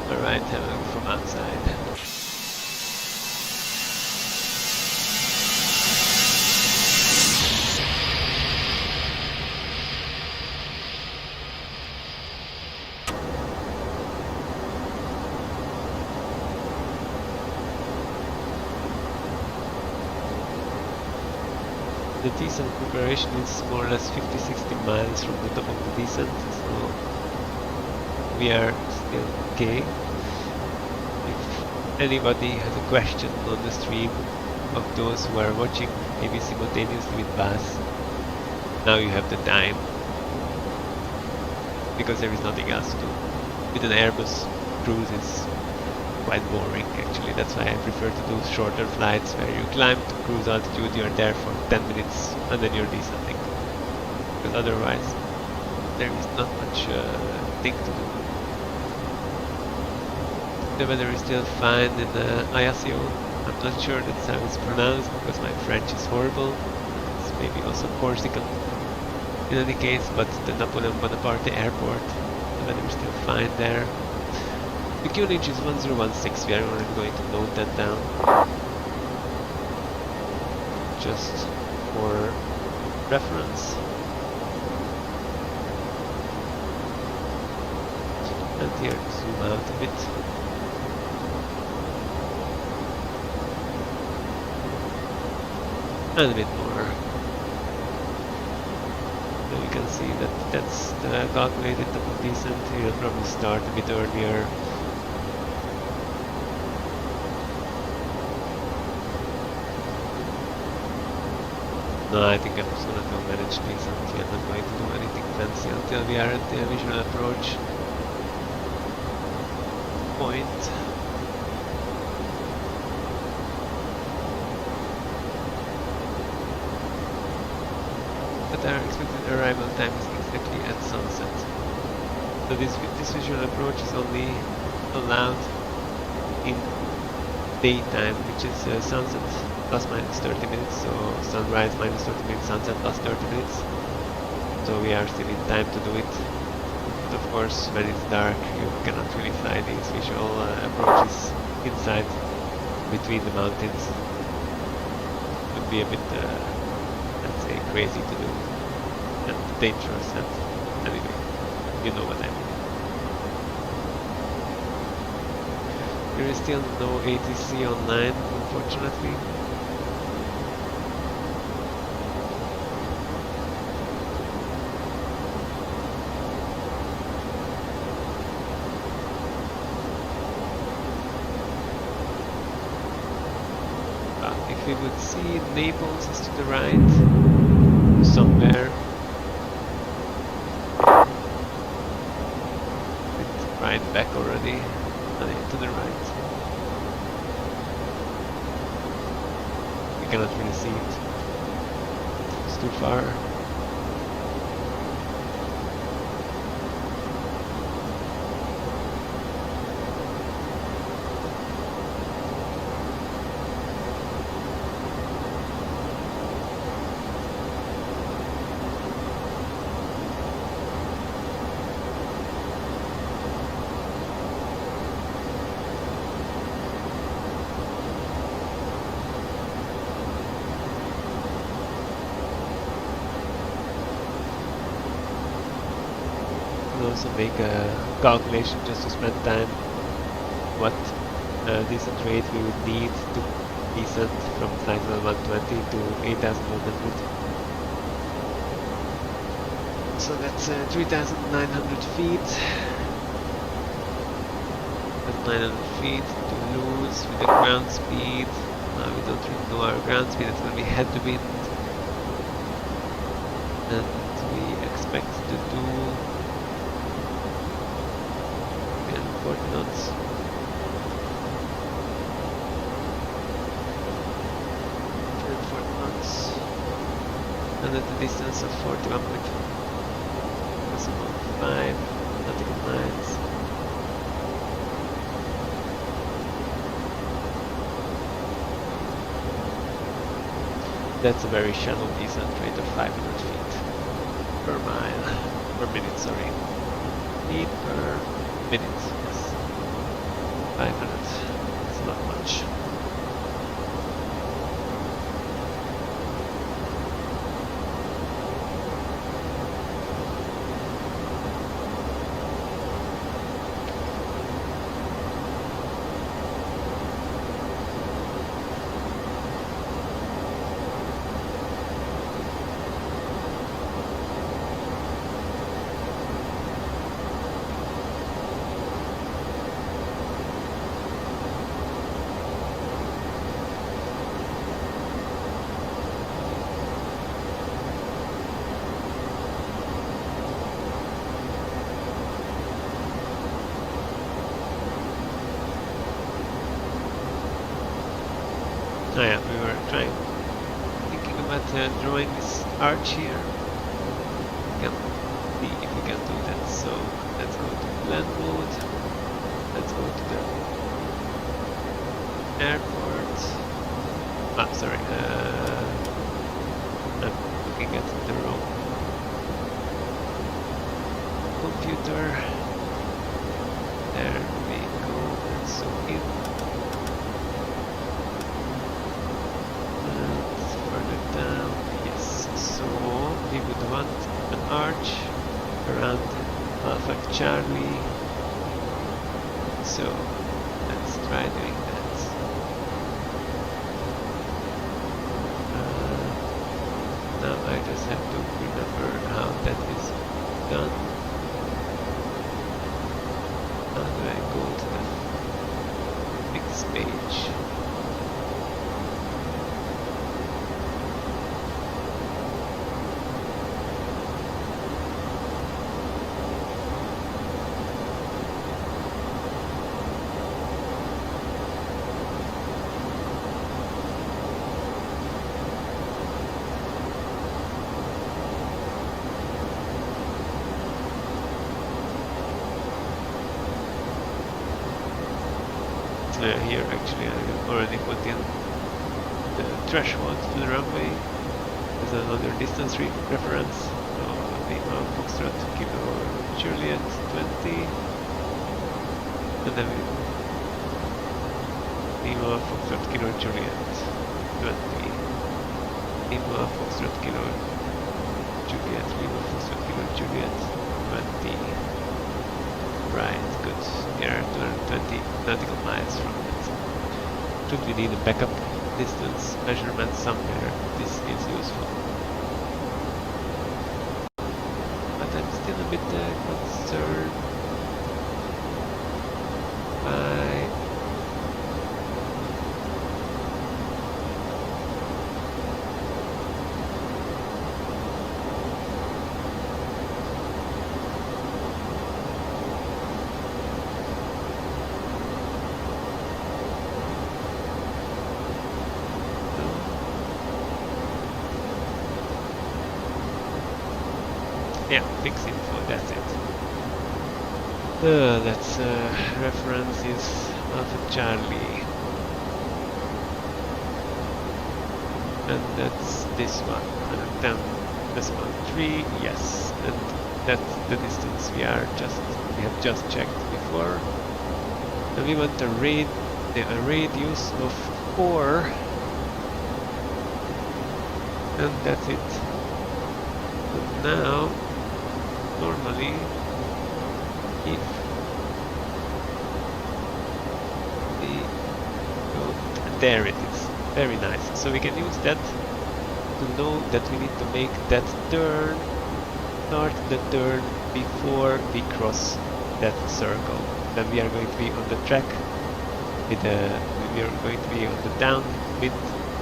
Alright, have a look from outside. The descent preparation is more or less 50-60 miles from the top of the descent, so we are still okay. If anybody has a question on the stream of those who are watching maybe simultaneously with Bas, now you have the time, because there is nothing else to do. With an Airbus, cruise is quite boring actually. That's why I prefer to do shorter flights where you climb to cruise altitude, you're there for 10 minutes and then you're descending. Because otherwise there is not much thing to do. The weather is still fine in IVAO. I'm not sure that's how it's pronounced because my French is horrible. It's maybe also Corsican in any case, but the Napoleon Bonaparte airport, the weather is still fine there. The QNH is 1016, we are already going to note that down. Just for reference. And here, zoom out a bit. And a bit more. And you can see that that's the calculated top of descent. You'll probably start a bit earlier. No, I think I'm just gonna go manage descent. We are not going to do anything fancy until we are at the visual approach point. but our expected arrival time is exactly at sunset. So this visual approach is only allowed in daytime, which is sunset plus minus 30 minutes, so sunrise minus 30 minutes, sunset plus 30 minutes. So we are still in time to do it. But of course, when it's dark, you cannot really fly these visual approaches inside between the mountains. It would be a bit, let's say, crazy to do and dangerous. And anyway, you know what I mean. There is still no ATC online, unfortunately. If we would see Naples is to the right, somewhere. It's right back already, and to the right. We cannot really see it. It's too far. Also make a calculation just to spend time what descent rate we would need to descend from flight level 120 to 8,100. So that's 3,900 feet. That's 900 feet to lose with the ground speed. We don't really know our ground speed, it's going to be headwind. And we expect to do 40 knots. And 40 knots. And at the distance of 41 decimal 5 nautical miles. That's a very shallow descent rate of 500 feet per mile. Per minute, sorry. Feet per minute, yes. 500, it's not much. Oh yeah, we were thinking about drawing this arch here. We can see if we can do that. So let's go to blend mode. Let's go to the airport. Ah, sorry. I'm looking at the wrong computer. There we go. And zoom in. Down. Yes, so we would want an arch around Alpha Charlie. So let's try doing that. Now I just have to remember how that is done. How do I go to the next page? Here actually I will already put in the threshold to the runway as another distance reference. So Lima Foxtrot Kilo Juliet 20, and then Lima Foxtrot Kilo Juliet 20, Lima Foxtrot Kilo Juliet, Lima Foxtrot Kilo Juliet 20. Right, good. We are 220 nautical miles from it. Should we need a backup distance measurement somewhere, this is useful. But I'm still a bit concerned by yeah, fix info, that's it. That's reference is Alpha Charlie. And that's this one, 110.3, yes. And that's the distance we have just checked before. And we want a radius of 4. And that's it. But now, normally, if we go, there it is, very nice. So we can use that to know that we need to make that turn, start the turn before we cross that circle. Then we are going to be on the track, we are going to be on the downwind,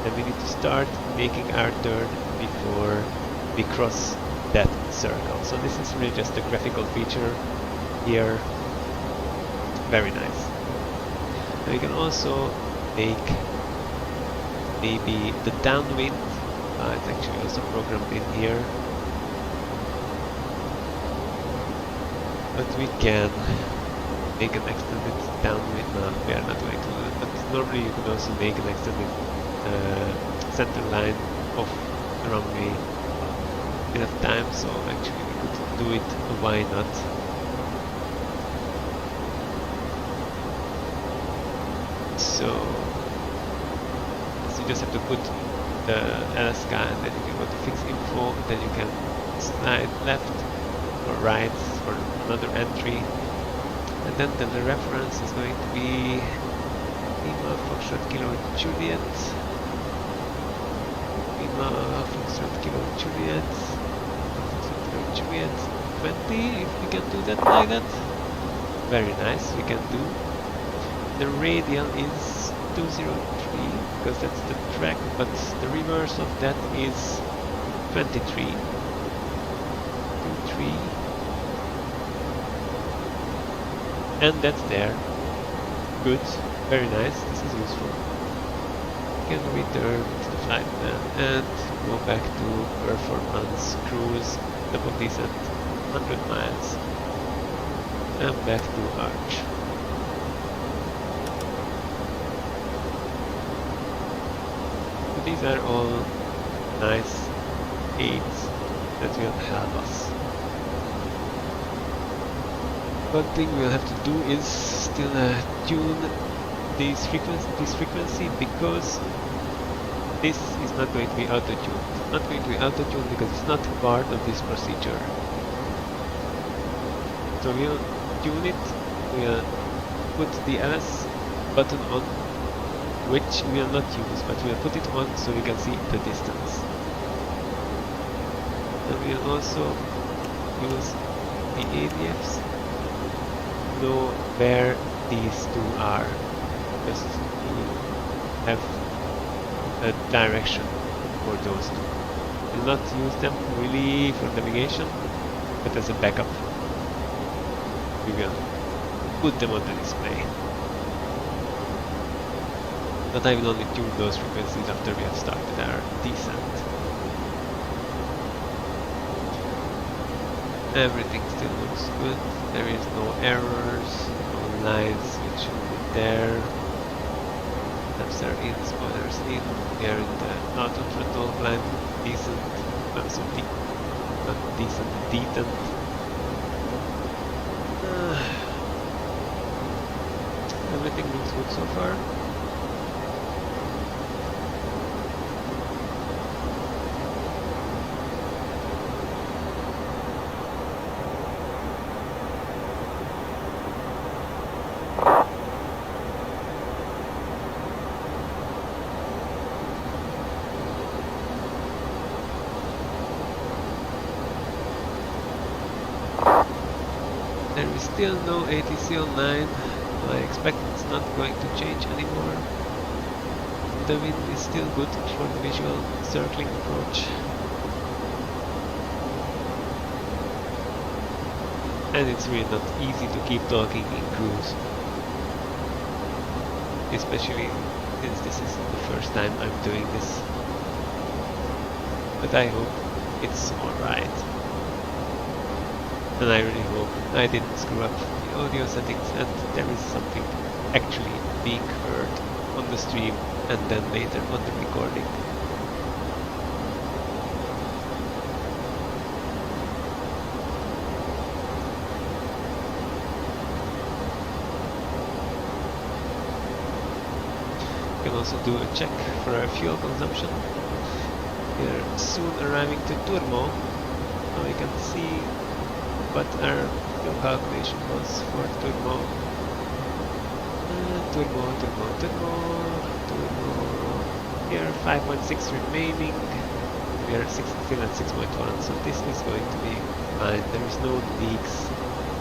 and we need to start making our turn before we cross that circle. So this is really just a graphical feature here. Very nice. And we can also make maybe the downwind. It's actually also programmed in here. But we can make an extended downwind. No, we are not going to do that. But normally you could also make an extended center line of the runway. Enough time, so actually we could do it, why not? So you just have to put the ASKAG, and then you can go to fix info, and then you can slide left or right for another entry, and then the reference is going to be Lima Foxtrot Kilo Juliet, Lima Foxtrot Kilo Juliet 20, if we can do that like that. Very nice, we can do. The radial is 203 because that's the track, but the reverse of that is 23. 23. And that's there. Good, very nice, this is useful. We can return to the flight plan and go back to performance, cruise, double descent, 100 miles, and back to Arch. So these are all nice aids that will help us. One thing we'll have to do is still tune this frequency, because this is not going to be auto-tuned. Not going to be auto-tuned because it's not part of this procedure. So we'll tune it, we'll put the LS button on, which we will not use, but we'll put it on so we can see the distance. And we'll also use the ADFs to know where these two are, just to have a direction for those two. We'll not use them really for navigation, but as a backup. We will put them on the display. But I will only tune those frequencies after we have started our descent. Everything still looks good. There is no errors, no lines which should be there. spoilers are in, spoilers in. We are in the auto throttle climb, decent, so not decent, decent. Everything looks good so far. There is still no ATC online, so I expect it's not going to change anymore. The wind is still good for the visual circling approach. And it's really not easy to keep talking in cruise. Especially since this is the first time I'm doing this. But I hope it's alright. And I really hope I didn't screw up the audio settings and there is something actually being heard on the stream and then later on the recording. You can also do a check for our fuel consumption. We are soon arriving to TURMO, so we can see what our fuel calculation was for TURMO. TURMO. Here 5.6 remaining. We are still at 6.1, so this is going to be fine. There is no leaks,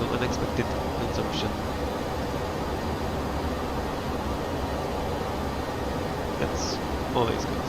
no unexpected consumption. That's always good.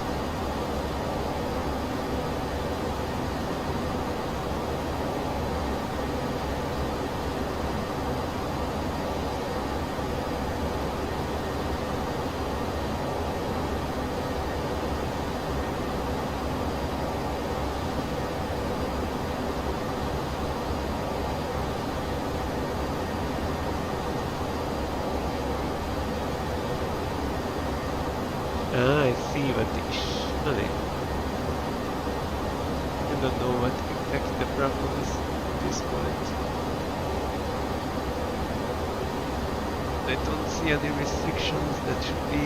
I see what the issue is. I don't know what exactly the problem is at this point. I don't see any restrictions that should be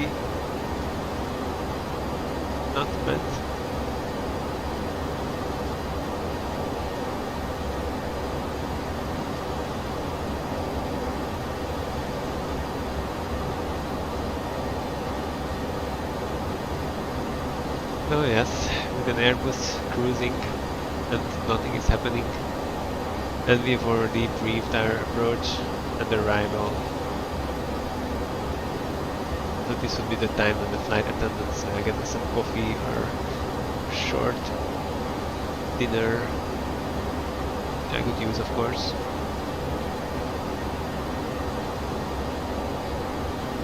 not met. Oh yes, with an Airbus cruising and nothing is happening. And we've already briefed our approach and arrival. So this would be the time when the flight attendants get us some coffee or short dinner. I could use, of course.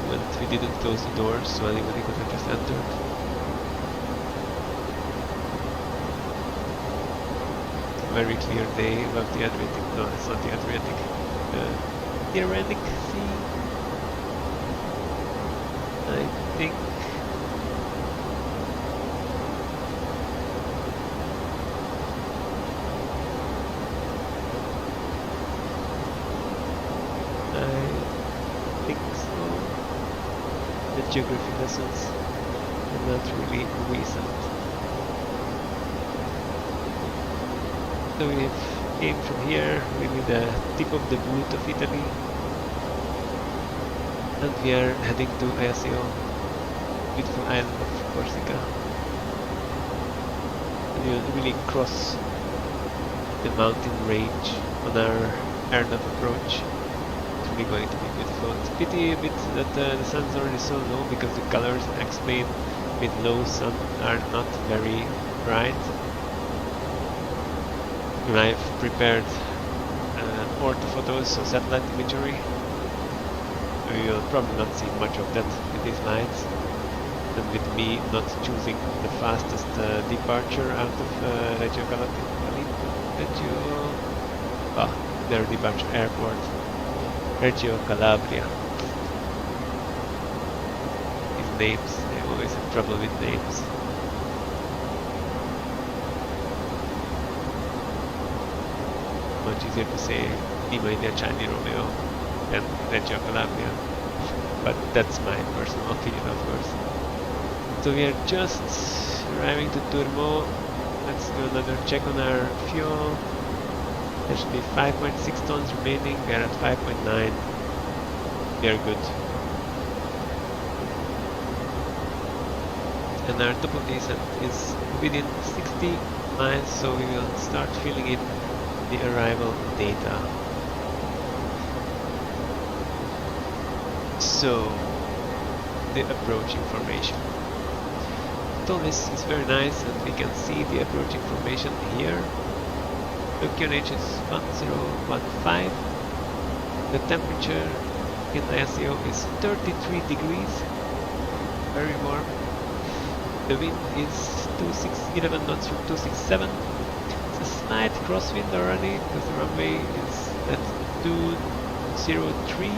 And we didn't close the doors, so anybody could have just entered. Very clear day above the Adriatic. No, it's not the Adriatic. The Iranic Sea. I think. I think so. The geography lessons are not really recent. So we came from here, really the tip of the boot of Italy, and we are heading to ASKAG, beautiful island of Corsica. And we'll really cross the mountain range on our airnav approach. It's really going to be beautiful. It's a pity a bit that the sun's already so low because the colors explained with low sun are not very bright. I've prepared orthophotos, so satellite imagery. We will probably not see much of that with these lights. And with me not choosing the fastest departure out of their departure airport, Reggio Calabria. Is names. I always have trouble with names. Much easier to say Lima India Charlie Romeo than Reggio Calabria. But that's my personal opinion, of course. So we are just arriving to Turmo. Let's do another check on our fuel. There should be 5.6 tons remaining. We are at 5.9. We are good. And our top of descent is within 60 miles, so we will start filling in the arrival data. So, the approach information. Toliss is very nice, and we can see the approach information here. The QNH is 1015. The temperature in ICAO is 33 degrees, very warm. The wind is 11 knots from 267. It's a slight crosswind already because the runway is at 203.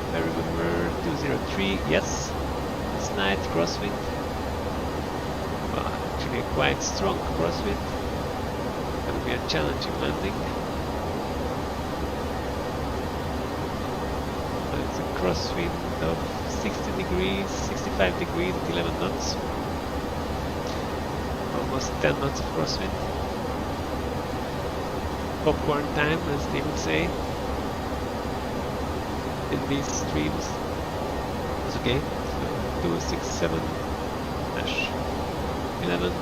I remember 203, yes. A slight crosswind. Well, actually a quite strong crosswind. Gonna be a challenging landing. But it's a crosswind of 60 degrees, 65 degrees at 11 knots. Almost 10 knots of crosswind. Popcorn time, as they would say in these streams. It's okay. So 267-11.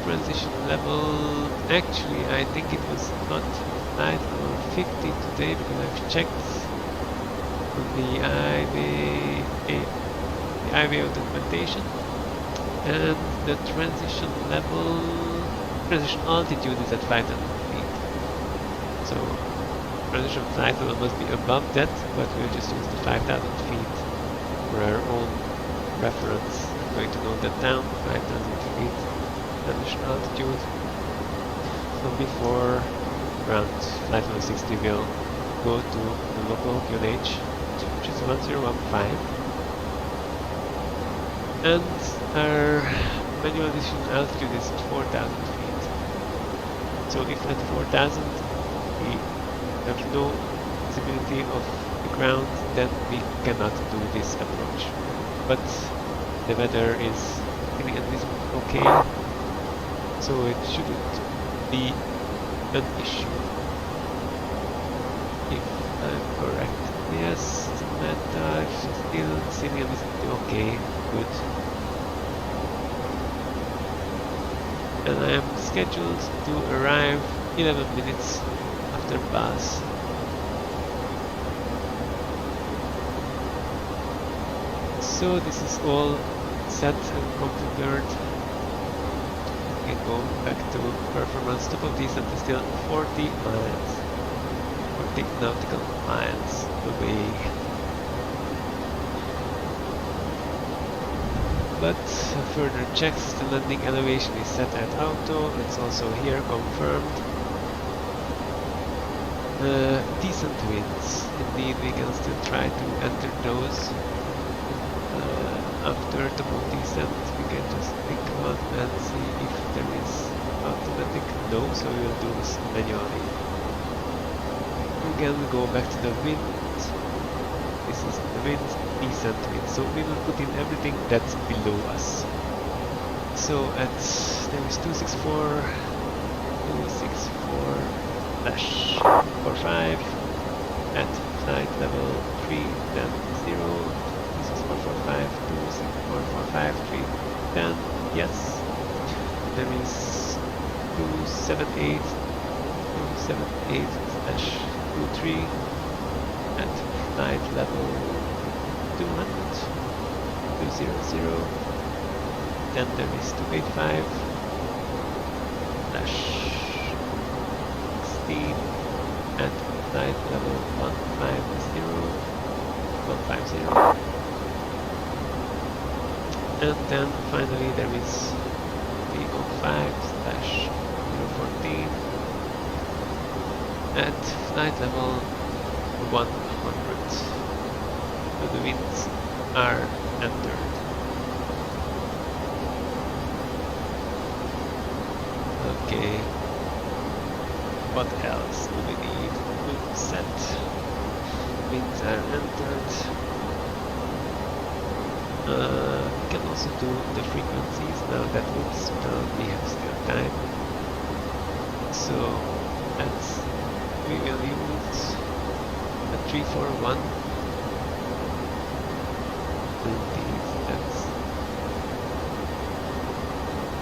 Transition level. Actually, I think it was not 9 or 50 today because I've checked on the IVAO documentation. And the transition level, transition altitude is at 5,000 feet. So transition flight level must be above that, but we'll just use the 5,000 feet for our own reference. I'm going to note that down, 5,000 feet transition altitude. So before around flight level 60 we'll go to the local QNH, which is 1015. And our manual decision altitude is 4,000 feet. So if at 4,000 we have no visibility of the ground, then we cannot do this approach. But the weather is feeling at least okay, so it shouldn't be an issue. If I'm correct. Yes, Meta still sitting okay, good. And I am scheduled to arrive 11 minutes after bus. So this is all set and configured. We can go back to performance. Top of descent is still 40 miles. 40 nautical miles away. But further checks, the landing elevation is set at auto. It's also here confirmed. Decent winds. Indeed, we can still try to enter those. After top of descent, we can just pick one and see if there is automatic. No, so we will do this manually. Again, we go back to the wind. This is the wind, descent wind. So we will put in everything that's below us. So at there is 264, 264/45 at flight level 3, then 0, 26445, 26445, 3, then yes. There is 278, 278/23 at flight level 200, 200. Then there is 285/16 at flight level 150. And then finally there is 305/014 at flight level 100. So the wind are entered. Okay. What else do we need? Loop set. Winds are entered. We can also do the frequencies now that oops, we have still time. So we will use a 341. That's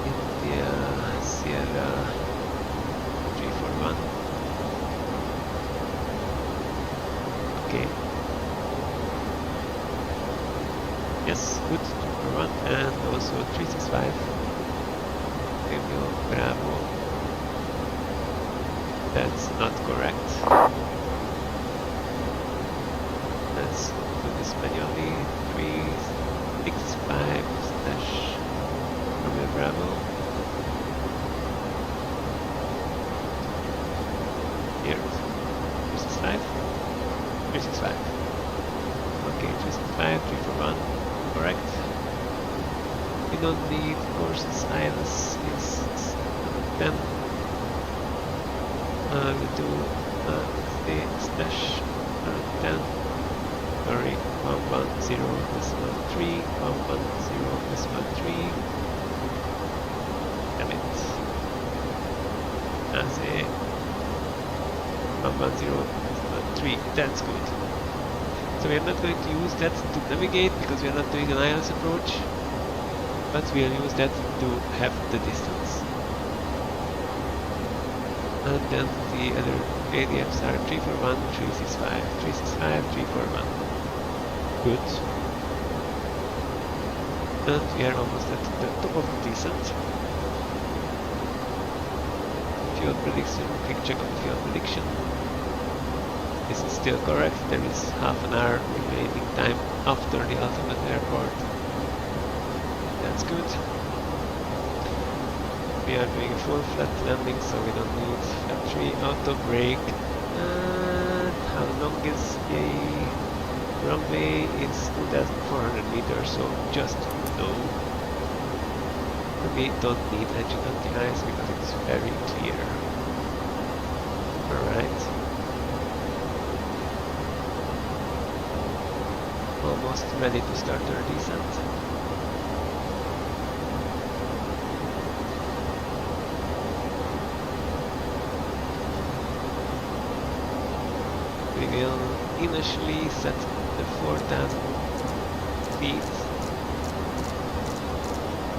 India Sierra 341. Okay. Yes, good. 341 and also 365. Romeo Bravo. That's not correct. Let's do this manually. 365 slash Romeo Bravo. Here. 365. 365. Okay, 365, 341. Correct. We don't need courses. ILS is 10. We do slash 10. Sorry, 110.3, 110.3. Damn it. As a 110.3. That's good. So we are not going to use that to navigate because we are not doing an ILS approach, but we'll use that to have the distance. And then the other ADFs are 341, 365, 365, 341. Good. And we are almost at the top of the descent. Fuel prediction, quick check on fuel prediction. This is still correct. There is half an hour remaining time after the ultimate airport. That's good. We are doing a full flat landing, so we don't need factory auto brake. How long is the runway? It's 2,400 meters, so just below. We don't need engine anti-ice because it's very clear. Alright. Almost ready to start our descent. We will initially set the 4,000 feet.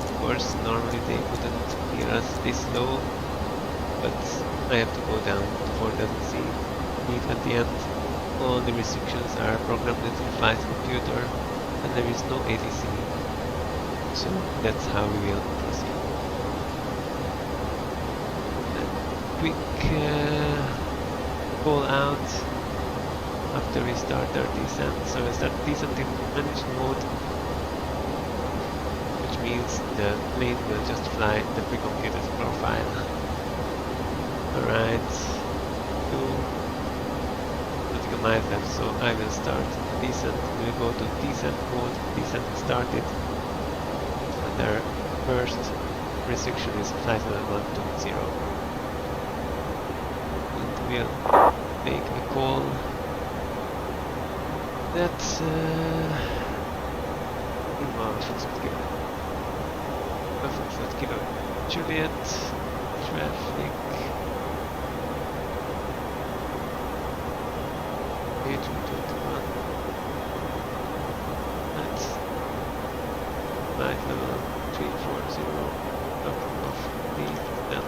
Of course, normally they wouldn't hear us this low, but I have to go down to 4,000 feet at the end. All the restrictions are programmed into the flight computer and there is no ATC. So that's how we will proceed. A quick call out after we start our descent. So we start descent in managed mode, which means the plane will just fly the pre-computed profile. Alright, 2 nautical miles left, so I will start descent. We'll go to descent mode, descent started, and our first restriction is flight level 120. And we'll make a call that kilo Juliet traffic A321 at flight level 340 knocking off lead and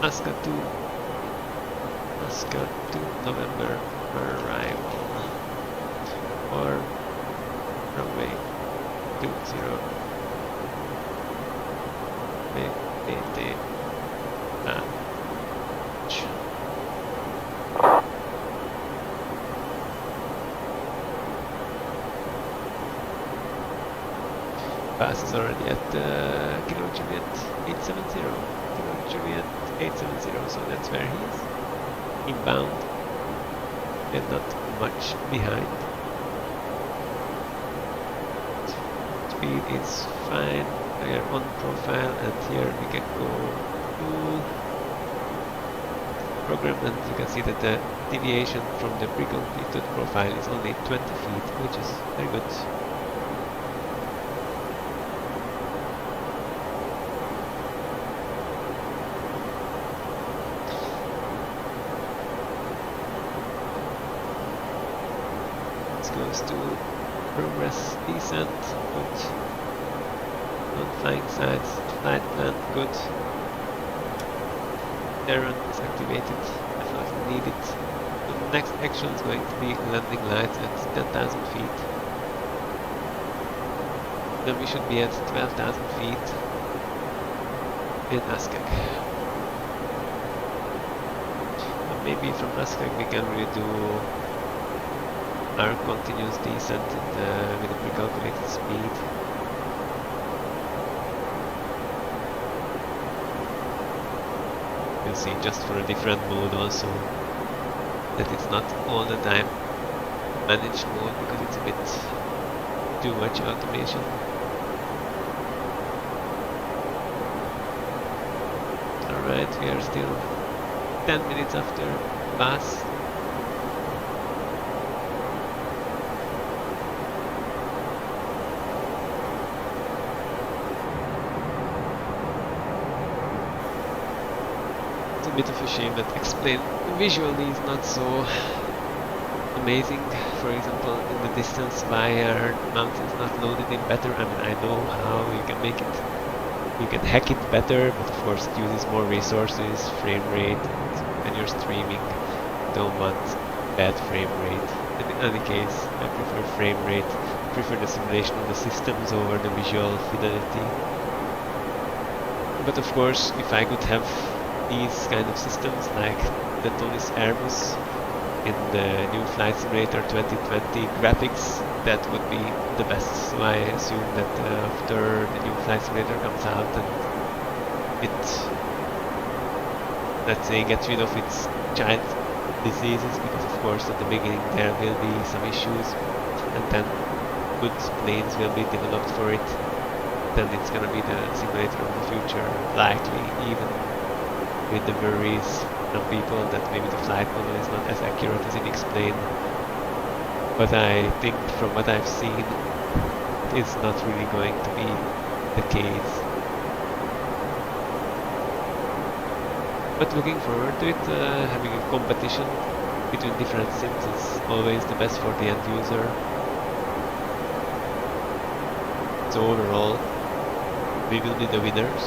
expecting ASKAG 2 November arrival or runway 20 maintain match. Pass is already at Kilo Juliet 870. Kilo Juliet 870, so that's where he is. Inbound. and not much behind. Speed is fine, we are on profile, and here we can go to program, and you can see that the deviation from the pre-completed profile is only 20 feet, which is very good. Goes to progress descent, good. Non-flying sides, flight plan, good. NERAR is activated, definitely needed. The next action is going to be landing lights at 10,000 feet. Then we should be at 12,000 feet in ASKAG. And maybe from ASKAG we can redo our continuous descent with a pre-calculated speed. You'll see, just for a different mode also, that it's not all the time managed mode, because it's a bit too much automation. Alright, we are still 10 minutes after pass. Bit of a shame that explain visually is not so amazing. For example, in the distance, why are mountains not loaded in better? I mean, I know how you can make it, you can hack it better, but of course it uses more resources, frame rate, and when you're streaming, you don't want bad frame rate. And in any case, I prefer frame rate, I prefer the simulation of the systems over the visual fidelity. But of course, if I could have these kind of systems like the Toliss Airbus in the new Flight Simulator 2020 graphics, that would be the best. So I assume that after the new Flight Simulator comes out and it, let's say, gets rid of its child diseases, because of course at the beginning there will be some issues, and then good planes will be developed for it, then it's gonna be the simulator of the future, likely, even with the worries from people that maybe the flight model is not as accurate as it explained. But I think from what I've seen, it's not really going to be the case. But looking forward to it, having a competition between different sims is always the best for the end user. So overall, we will be the winners,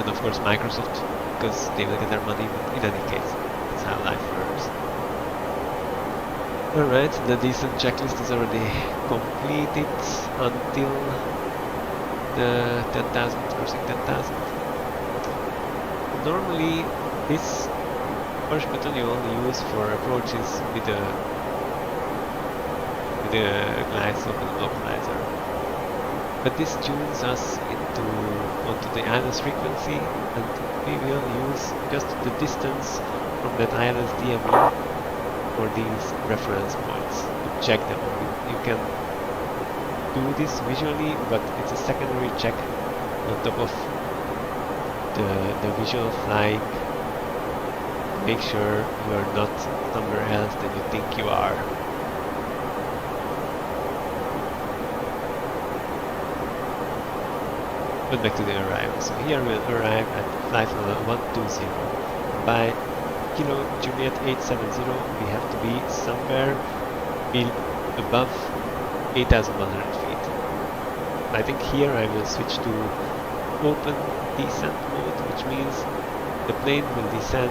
and of course Microsoft, because they will get their money, but in any case, that's how life works. Alright, the decent checklist is already completed until the 10,000, crossing 10,000. Normally, this first button you only use for approaches with the glass open localizer. But this tunes us onto the ILS frequency, and we will use just the distance from that ILS DME for these reference points to check them. You can do this visually, but it's a secondary check on top of the visual flying. Make sure you are not somewhere else than you think you are. But back to the arrival. So here we'll arrive at flight level 120. By Kilo Juliet 870 we have to be somewhere above 8,100 feet. I think here I will switch to open descent mode, which means the plane will descend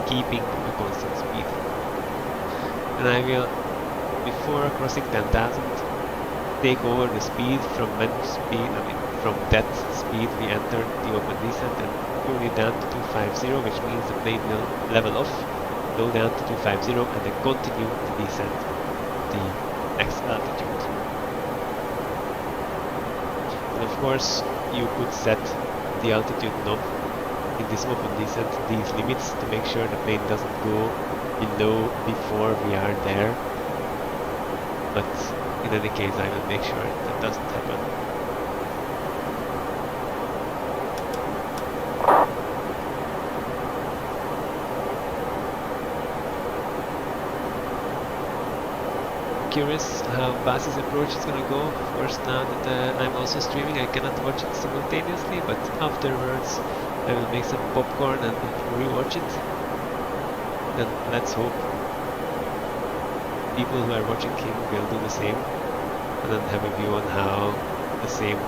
keeping a constant speed. And I will, before crossing 10,000, take over the speed from from that speed we entered the open descent, and pull it down to 250, which means the plane will level off, go down to 250, and then continue to descend the next altitude. And of course, you could set the altitude knob in this open descent, these limits, to make sure the plane doesn't go below before we are there. But in any case, I will make sure that doesn't happen. Curious how Bas's approach is gonna go. Of course, now that I'm also streaming, I cannot watch it simultaneously, but afterwards I will make some popcorn and rewatch it. Then let's hope people who are watching him will do the same, and then have a view on how the same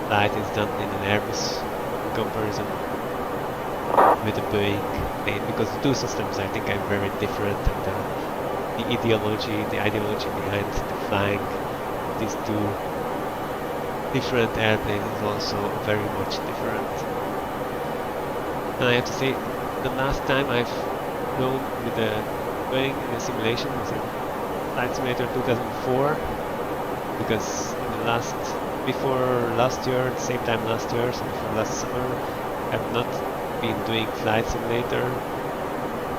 flight is done in an Airbus in comparison with the Boeing plane, because the two systems I think are very different, and the ideology behind the flying these two different airplanes is also very much different. And I have to say, the last time I've flown with the Boeing in a simulation was in Flight Simulator 2004, because before last year, at the same time last year, so before last summer, I've not been doing Flight Simulator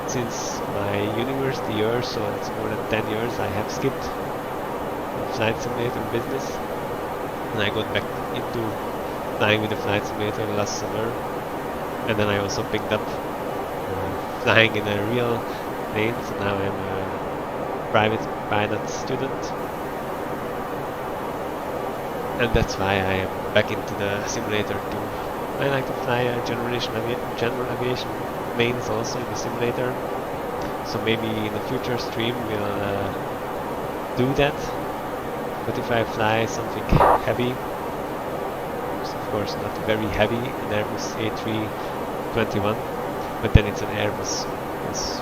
since my university years, so it's more than 10 years I have skipped the Flight Simulator business, and I got back into flying with the Flight Simulator last summer, and then I also picked up flying in a real plane, so now I'm a private pilot student, and that's why I am back into the simulator too. I like to fly general aviation planes also in the simulator, so maybe in a future stream we'll do that. But if I fly something heavy, of course not very heavy, an Airbus A321, but then it's an Airbus, because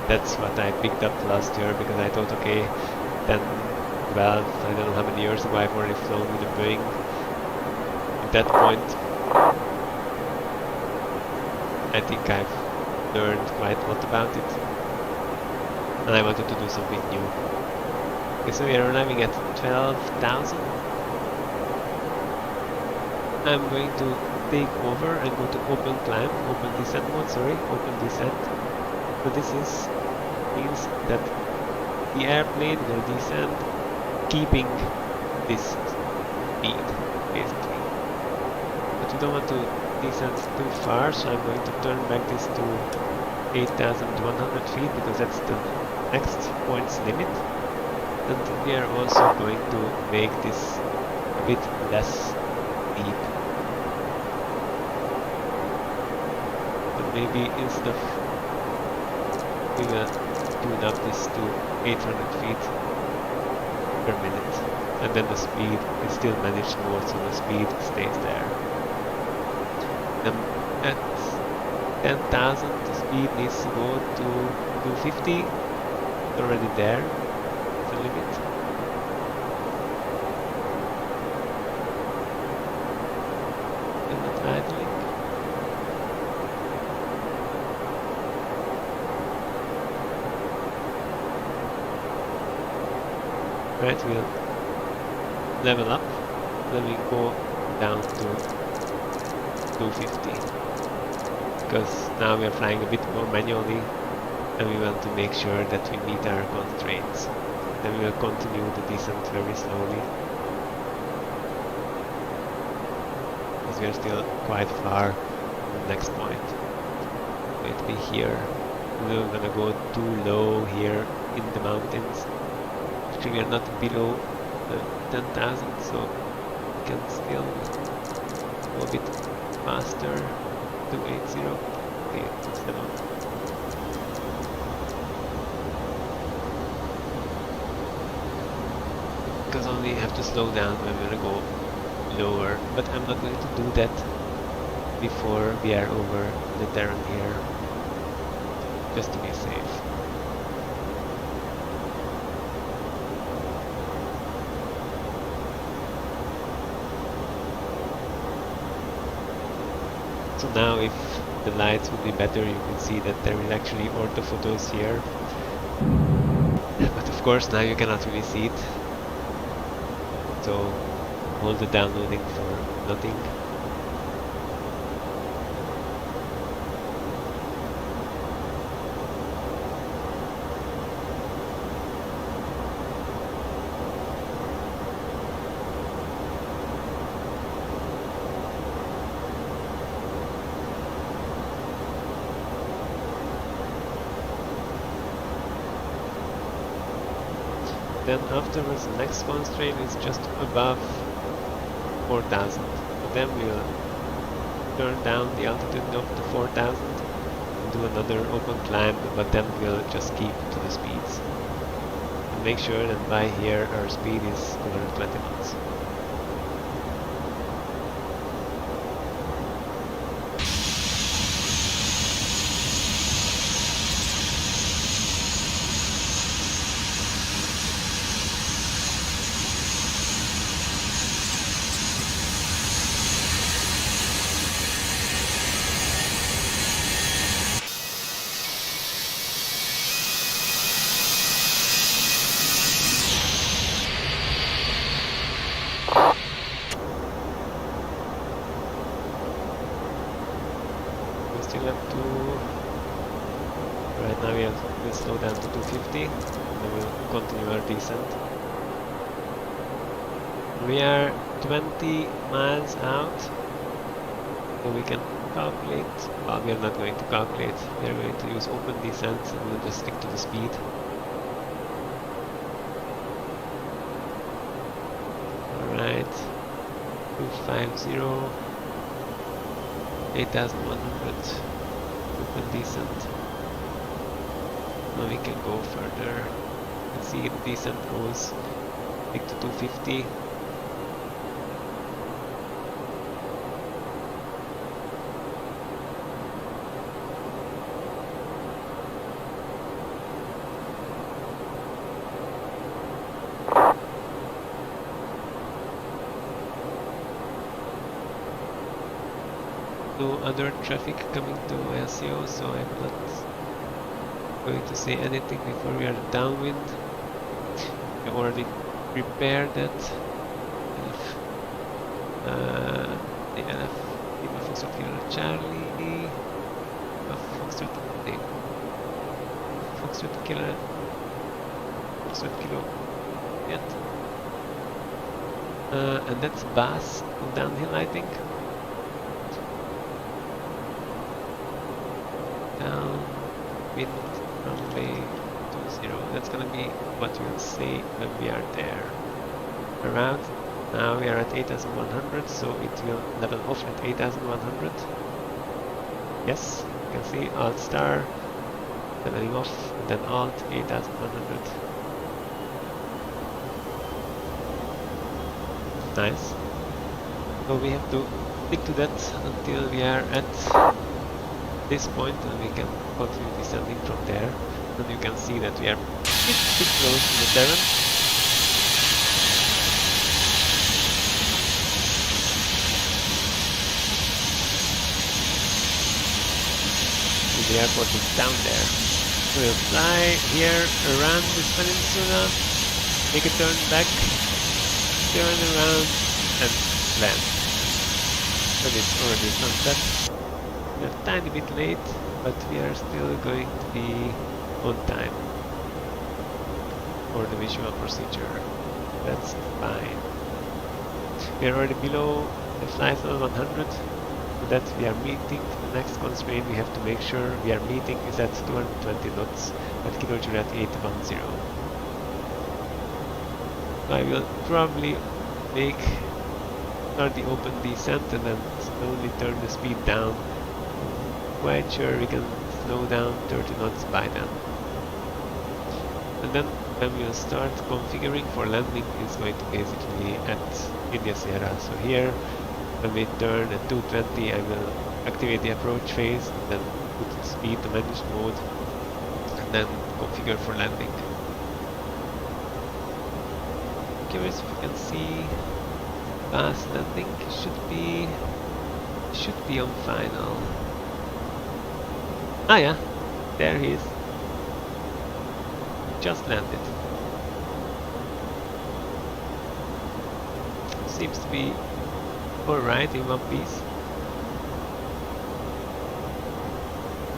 that's what I picked up last year, because I thought, okay, then 12, I don't know how many years ago, I've already flown with a Boeing. At that point, I think I've learned quite a lot about it, and I wanted to do something new. Okay, so we are arriving at 12,000. I'm going to take over and go to open descent mode, open descent. So this means that the airplane will descend keeping this speed, basically. But we don't want to descend too far, so I'm going to turn back this to 8,100 feet, because that's the next point's limit. And we are also going to make this a bit less steep. But maybe instead of, we will tune up this to 800 feet per minute, and then the speed is still managed more, so the speed stays there. At 10,000 the speed needs to go to 250, it's already there, the limit. And not idling. Right, we'll level up, then we go down to 250, because now we are flying a bit more manually, and we want to make sure that we meet our constraints. Then we will continue the descent very slowly, because we are still quite far from the next point. Going to be here. We're gonna go too low here in the mountains. Actually, we are not below 10,000, so we can still go a bit faster. 280. Okay, 27. Because only have to slow down when we're gonna go lower, but I'm not going to do that before we are over the terrain here, just to be safe. So now if the lights would be better, you can see that there is actually orthophotos here. But of course now you cannot really see it. So hold the downloading for nothing. Then afterwards the next constraint is just above 4000. So then we'll turn down the altitude up to 4000 and do another open climb, but then we'll just keep to the speeds. And make sure that by here our speed is 220 knots. Right now we'll slow down to 250 and then we'll continue our descent. We are 20 miles out, so we can calculate. Well, we are not going to calculate, we are going to use open descent and we'll just stick to the speed. Alright, 250, 8100, open descent. Now we can go further. You can see the descent goes big to 250. No other traffic coming to LCO, so I'm not going to say anything before we are downwind. We already prepared that. The LF, Lima Foxtrot Kilo Charlie, Foxtrot Kilo, yet. And that's Bass downhill, I think. Downwind runway 20. That's gonna be what we'll say when we are there. Around now we are at 8100, so it will level off at 8100. Yes, you can see Alt star leveling off, and then Alt 8100. Nice. So we have to stick to that until we are at this point, and we can continue descending from there. And you can see that we are pretty close to the terrain. The airport is down there. We'll fly here around this peninsula, make a turn back, turn around, and land. And it's already sunset. We're a tiny bit late, but we are still going to be on time for the visual procedure. That's fine. We are already below the flight level 100, so that we are meeting the next constraint we have to make sure we are meeting is at 220 knots at kilometer at 810. I will probably start the open descent and then slowly turn the speed down. Quite sure we can slow down 30 knots by then. And then when we'll start configuring for landing is going to basically at India Sierra. So here, when we turn at 220, I will activate the approach phase, and then put speed to managed mode, and then configure for landing. Curious if you can see fast landing should be on final. Ah yeah, there he is. Just landed. Seems to be alright in one piece.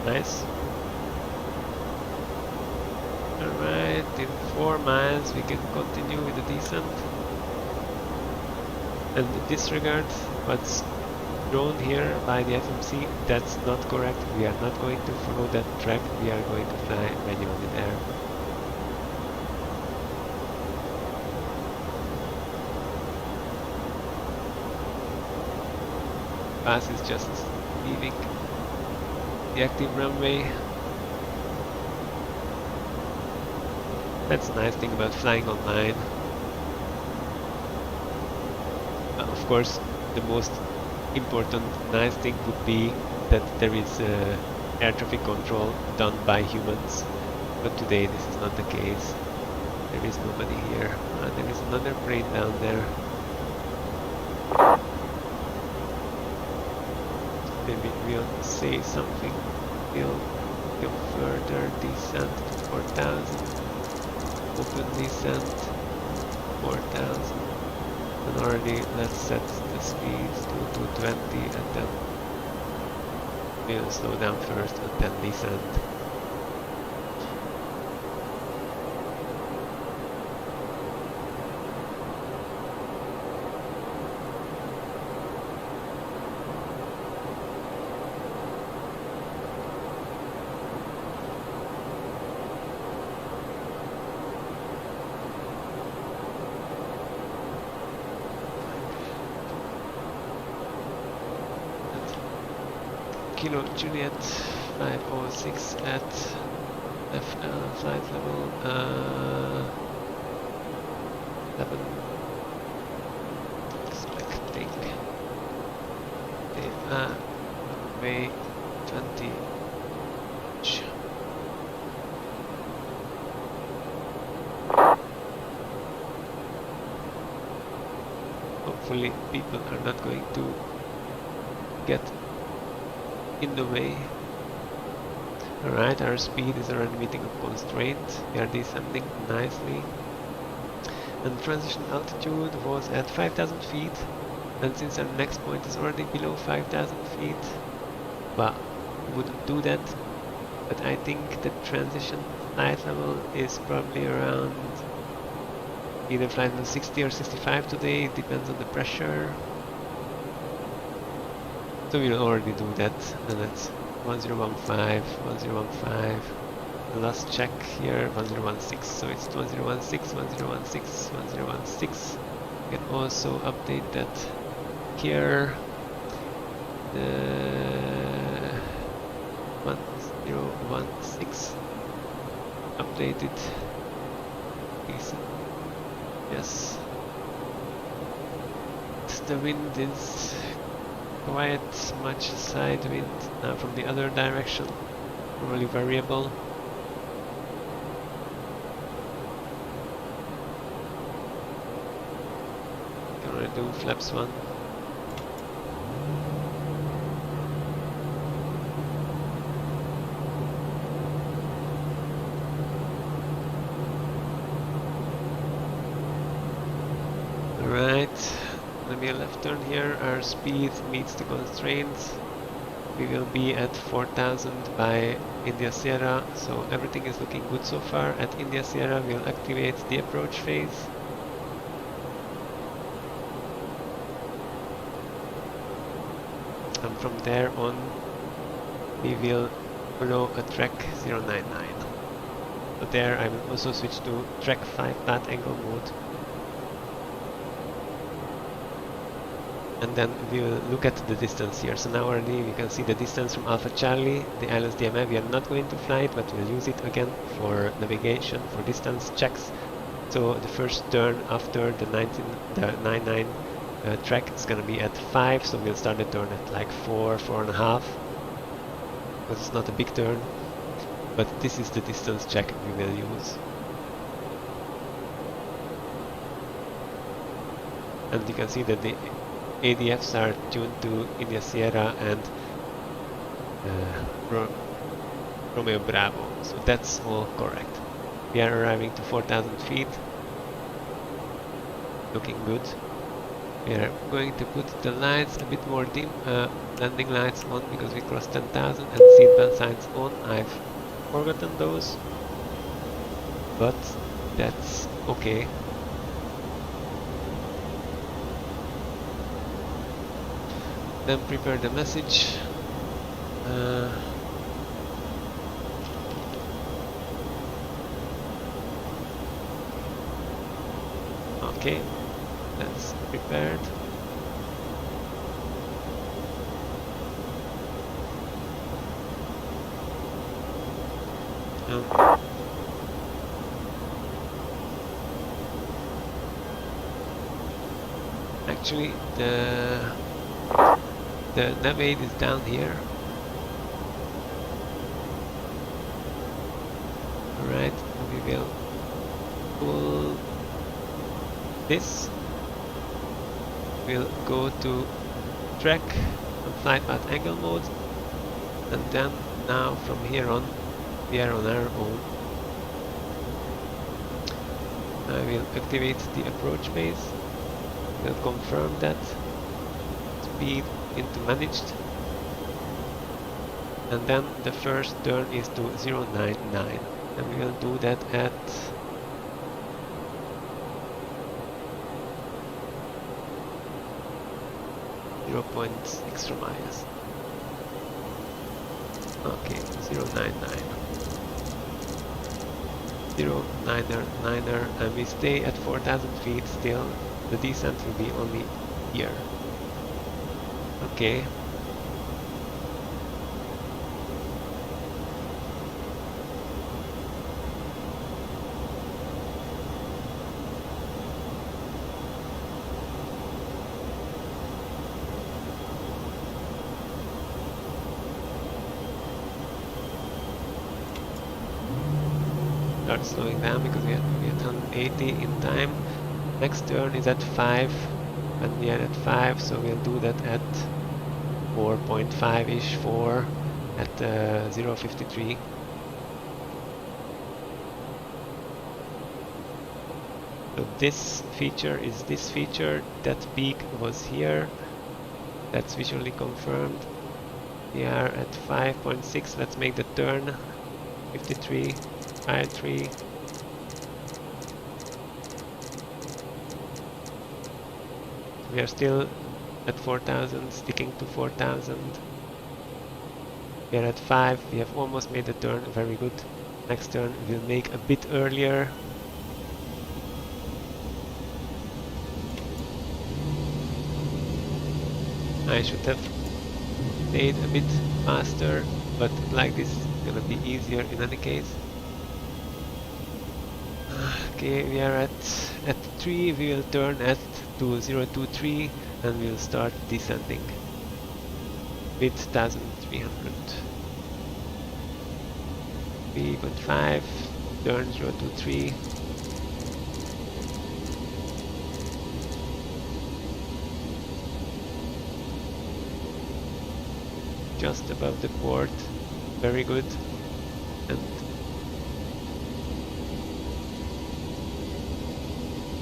Nice. Alright, in 4 miles we can continue with the descent. And disregard what's drawn here by the FMC, that's not correct. We are not going to follow that track, we are going to fly manually there. bus is just leaving the active runway. That's a nice thing about flying online. Of course, the most important nice thing would be that there is air traffic control done by humans, but today this is not the case. There is nobody here. There is another plane down there. Maybe we'll say something. We'll go further, descent to 4,000, open descent, 4,000, and already let's set the speeds to 220 and then we'll slow down first and then descend. Kilo Juliet 506 at flight level 11, expecting the May 20. Hopefully people are not going to get in the way. Alright, our speed is already meeting a constraint. We are descending nicely. And transition altitude was at 5,000 feet. And since our next point is already below 5,000 feet, well, we wouldn't do that. But I think the transition flight level is probably around either flight level 60 or 65 today. It depends on the pressure. So we'll already do that, and that's 1015, 1015. The last check here, 1016. So it's 1016, 1016, 1016. You can also update that here. The 1016 updated. Yes. The wind is quite much side wind now from the other direction, really variable. Gonna do flaps 1. Alright. Maybe a left turn here, our speed meets the constraints. We will be at 4,000 by India Sierra, so everything is looking good so far. At India Sierra we'll activate the approach phase. And from there on we will follow a track 099. So there I will also switch to track 5 flat angle mode. And then we will look at the distance here. So now already we can see the distance from Alpha Charlie, the islands DMF. We are not going to fly it, but we'll use it again for navigation, for distance checks. So the first turn after the 99 track is going to be at 5, so we'll start the turn at like 4, 4.5. But it's not a big turn. But this is the distance check we will use. And you can see that the ADFs are tuned to India Sierra and Romeo Bravo, so that's all correct. We are arriving to 4,000 feet, looking good. We are going to put the lights a bit more dim, landing lights on because we crossed 10,000, and seatbelt signs on. I've forgotten those, but that's okay. Then prepare the message. Okay, that's prepared. Actually, the nav aid is down here. Alright, we will pull this. We'll go to track and flight path angle mode, and then now from here on we are on our own. I will activate the approach base. We'll confirm that speed into managed, and then the first turn is to 099, and we will do that at 0.6 miles. Okay, 099. 099, and we stay at 4,000 feet still. The descent will be only here. Okay. Start slowing down because we are at 180 in time. Next turn is at 5, and we are at 5, so we'll do that at 4.5-ish, 4 at 0.53. So this feature is this feature, that peak was here, that's visually confirmed. We are at 5.6, let's make the turn, 53, 53. We are still at 4,000, sticking to 4,000. We are at 5, we have almost made the turn, very good. Next turn we'll make a bit earlier. I should have stayed a bit faster, but like this is gonna be easier in any case. Okay, we are at 3, we will turn at 2023 and we'll start descending with 1300. 3.5, turn 023. Just above the port, very good. And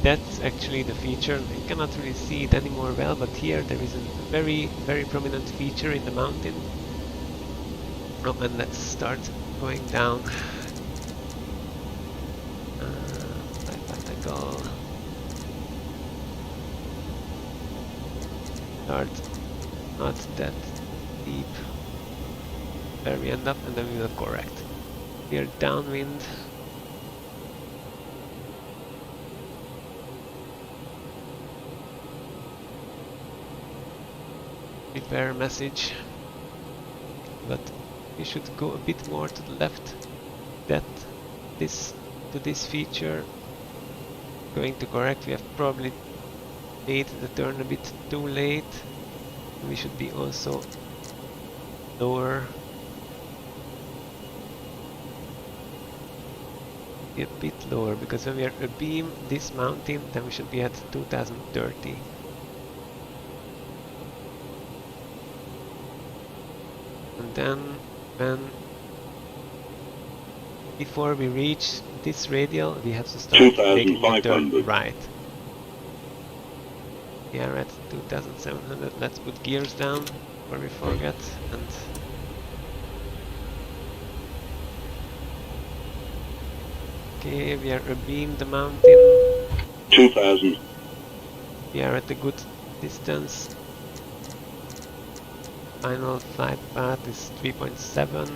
that's actually the feature. You cannot really see it anymore well, but here there is a very prominent feature in the mountain. Oh, and let's start going down. Angle. Start not that deep. Where we end up, and then we will correct. We are downwind. Prepare message, but we should go a bit more to the left. That to this feature going to correct. We have probably made the turn a bit too late. We should be also lower. A bit lower, because when we are abeam this mountain, then we should be at 2030. And then before we reach this radial, we have to start making a turn right. We are at 2700. Let's put gears down before we forget. And okay, we are abeam the mountain. 2000. We are at a good distance. Final flight path is 3.7.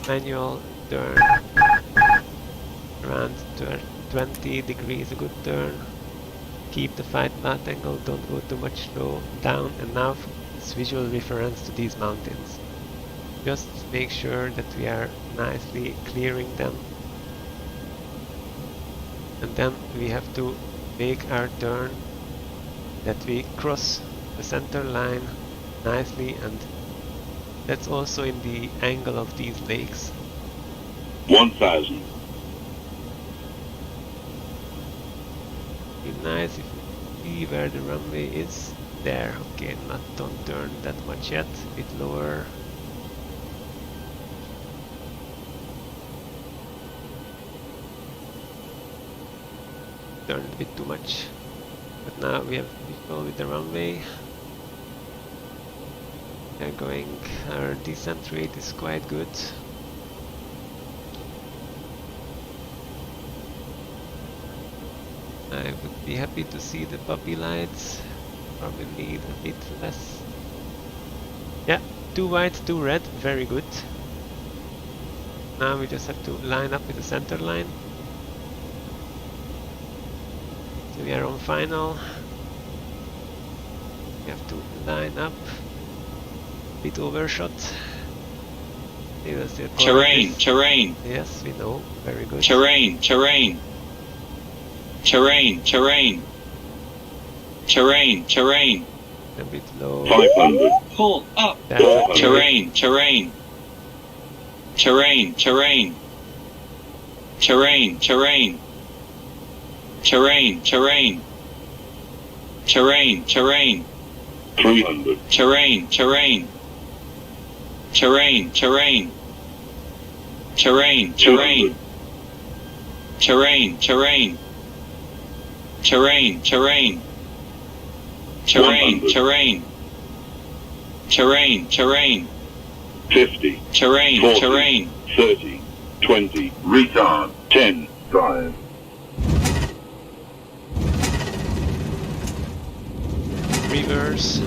Manual turn around 20 degrees, a good turn. Keep the flight path angle, don't go too much low down, and now it's visual reference to these mountains. Just make sure that we are nicely clearing them. And then we have to make our turn that we cross the center line nicely, and that's also in the angle of these lakes. 1,000. Be nice if you see where the runway is. There, okay, don't turn that much yet, a bit lower. Turned a bit too much, but now we have visual with the runway. They're going, our descent rate is quite good. I would be happy to see the puppy lights. Probably need a bit less. Yeah, 2 white, 2 red, very good. Now we just have to line up with the center line. So we are on final. We have to line up. Bit overshot. Terrain, terrain. Yes, we know. Very good. Terrain, terrain. Terrain, terrain. Terrain, terrain. A bit low. 500. Pull up. That's okay. Terrain, terrain. Terrain, terrain. Terrain, terrain. Terrain, terrain. Terrain, terrain. 300. Terrain, terrain. Terrain, terrain. Terrain, terrain. 200. Terrain, terrain. Terrain, terrain. Terrain, 100. terrain. Terrain, terrain. 50. Terrain, 40. terrain. 30. 20. Retard. 10. 5. Reverse.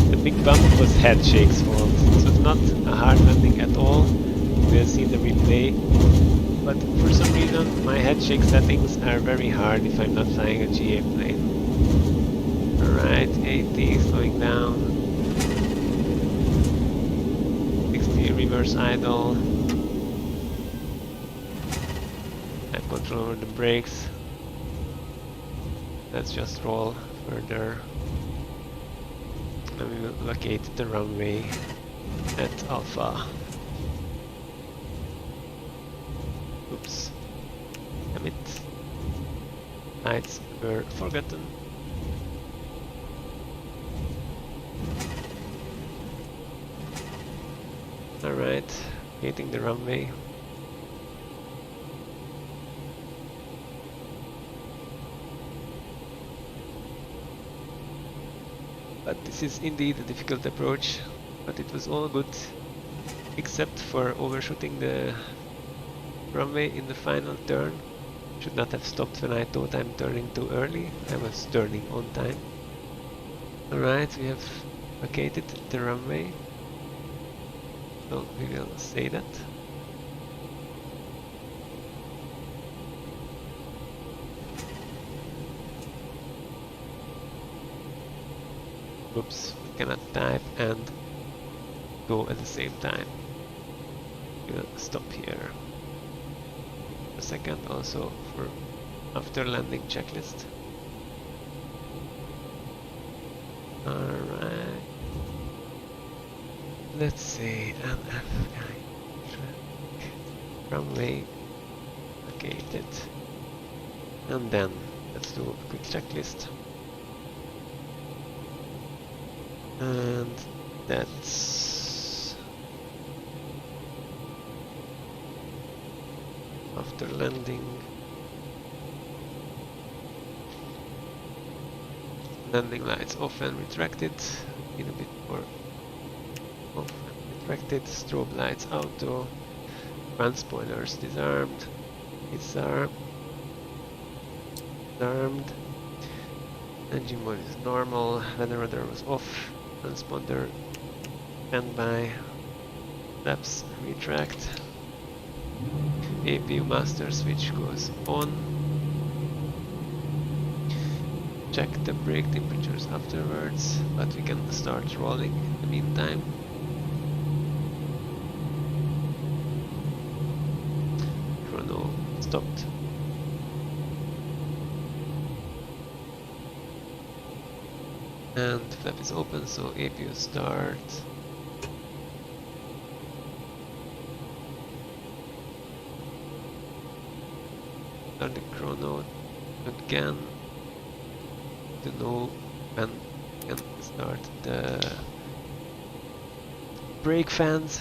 The big bump was Headshake's fault. This was not a hard landing at all. We'll see the replay. But for some reason my Headshake settings are very hard if I'm not flying a GA plane. Alright, 80 slowing down. 60 reverse idle. I have control over the brakes. Let's just roll further. And we will locate the runway at Alpha. Oops. Damn it. Lights were forgotten. Alright, hitting the runway. But this is indeed a difficult approach, but it was all good, except for overshooting the runway in the final turn. Should not have stopped when I thought I'm turning too early. I was turning on time. Alright, we have vacated the runway. So we will say that. Oops, we cannot type and go at the same time. We'll stop here. A second also for after landing checklist. Alright. Let's say LFKJ runway located. And then let's do a quick checklist. And that's after landing. Landing lights off and retracted. Need a bit more off and retracted. Strobe lights auto. Front spoilers disarmed. Disarmed. Disarmed. Engine mode is normal. Weather radar was off. Transponder standby. Flaps retract. APU master switch goes on. check the brake temperatures afterwards, but we can start rolling in the meantime. Chrono stopped. And flap is open, so APU start. Start the chrono again to know when we can start the brake fans.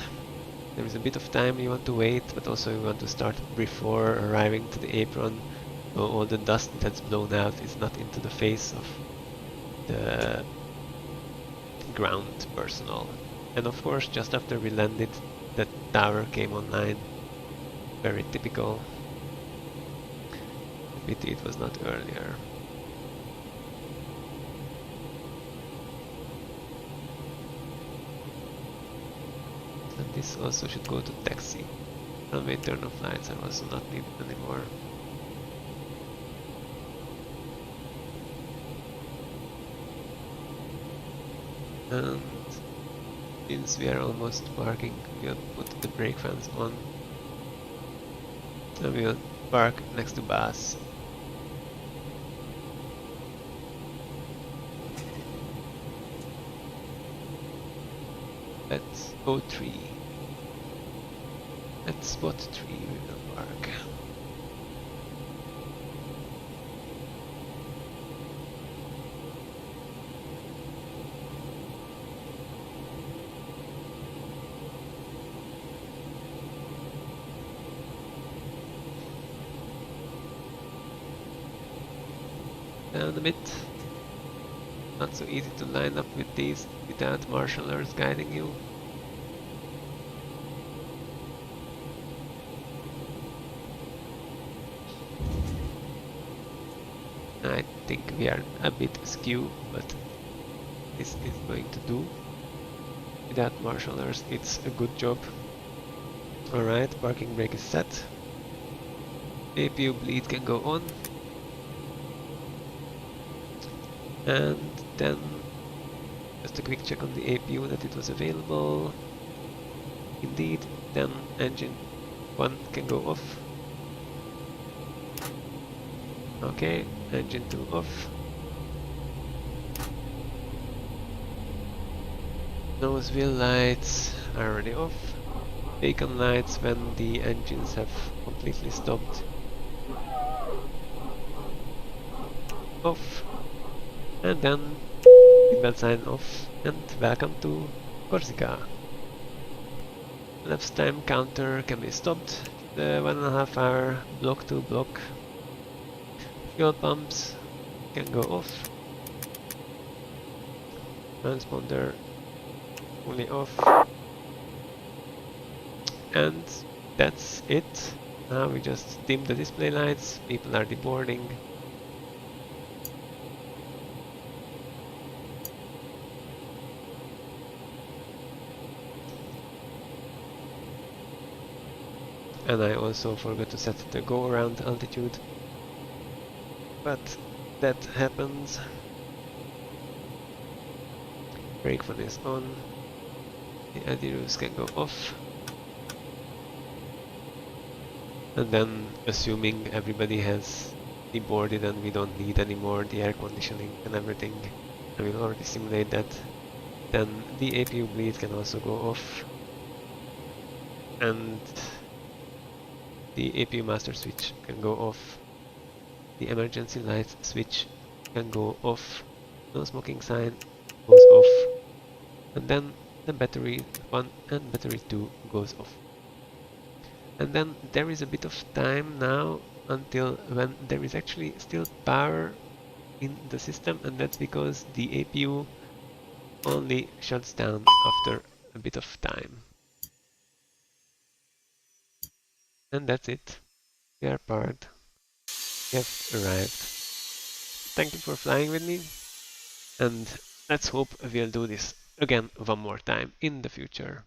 There is a bit of time you want to wait, but also you want to start before arriving to the apron, so all the dust that's blown out is not into the face of the ground personnel. And of course, just after we landed, the tower came online. Very typical. Pity it was not earlier. And this also should go to taxi. Runway turn-off lights are also not needed anymore. And since we are almost parking, we'll put the brake fans on. And we'll park next to Bass. Let's go 3. At spot 3 we will park. Down a bit. Not so easy to line up with these without marshallers guiding you. I think we are a bit askew, but this is going to do. Without marshallers, it's a good job. Alright, parking brake is set. APU bleed can go on. And then just a quick check on the APU that it was available. Indeed, then engine 1 can go off. Okay, engine 2 off. Nose wheel lights are already off. Beacon lights when the engines have completely stopped. Off. And then seatbelt sign off, and welcome to Corsica. Elapsed time counter can be stopped. The 1.5 hour block to block. Fuel pumps can go off. Transponder fully off. And that's it. Now we just dim the display lights. People are deboarding. And I also forgot to set the go-around altitude. But that happens. Brake fan is on. The anti-roof can go off. And then, assuming everybody has deboarded and we don't need anymore the air conditioning and everything, I will already simulate that, then the APU bleed can also go off. And the APU master switch can go off. The emergency light switch can go off. No smoking sign goes off. And then the battery 1 and battery 2 goes off. And then there is a bit of time now until when there is actually still power in the system, and that's because the APU only shuts down after a bit of time. And that's it. We are parked. We have arrived. Thank you for flying with me, and let's hope we'll do this again one more time in the future.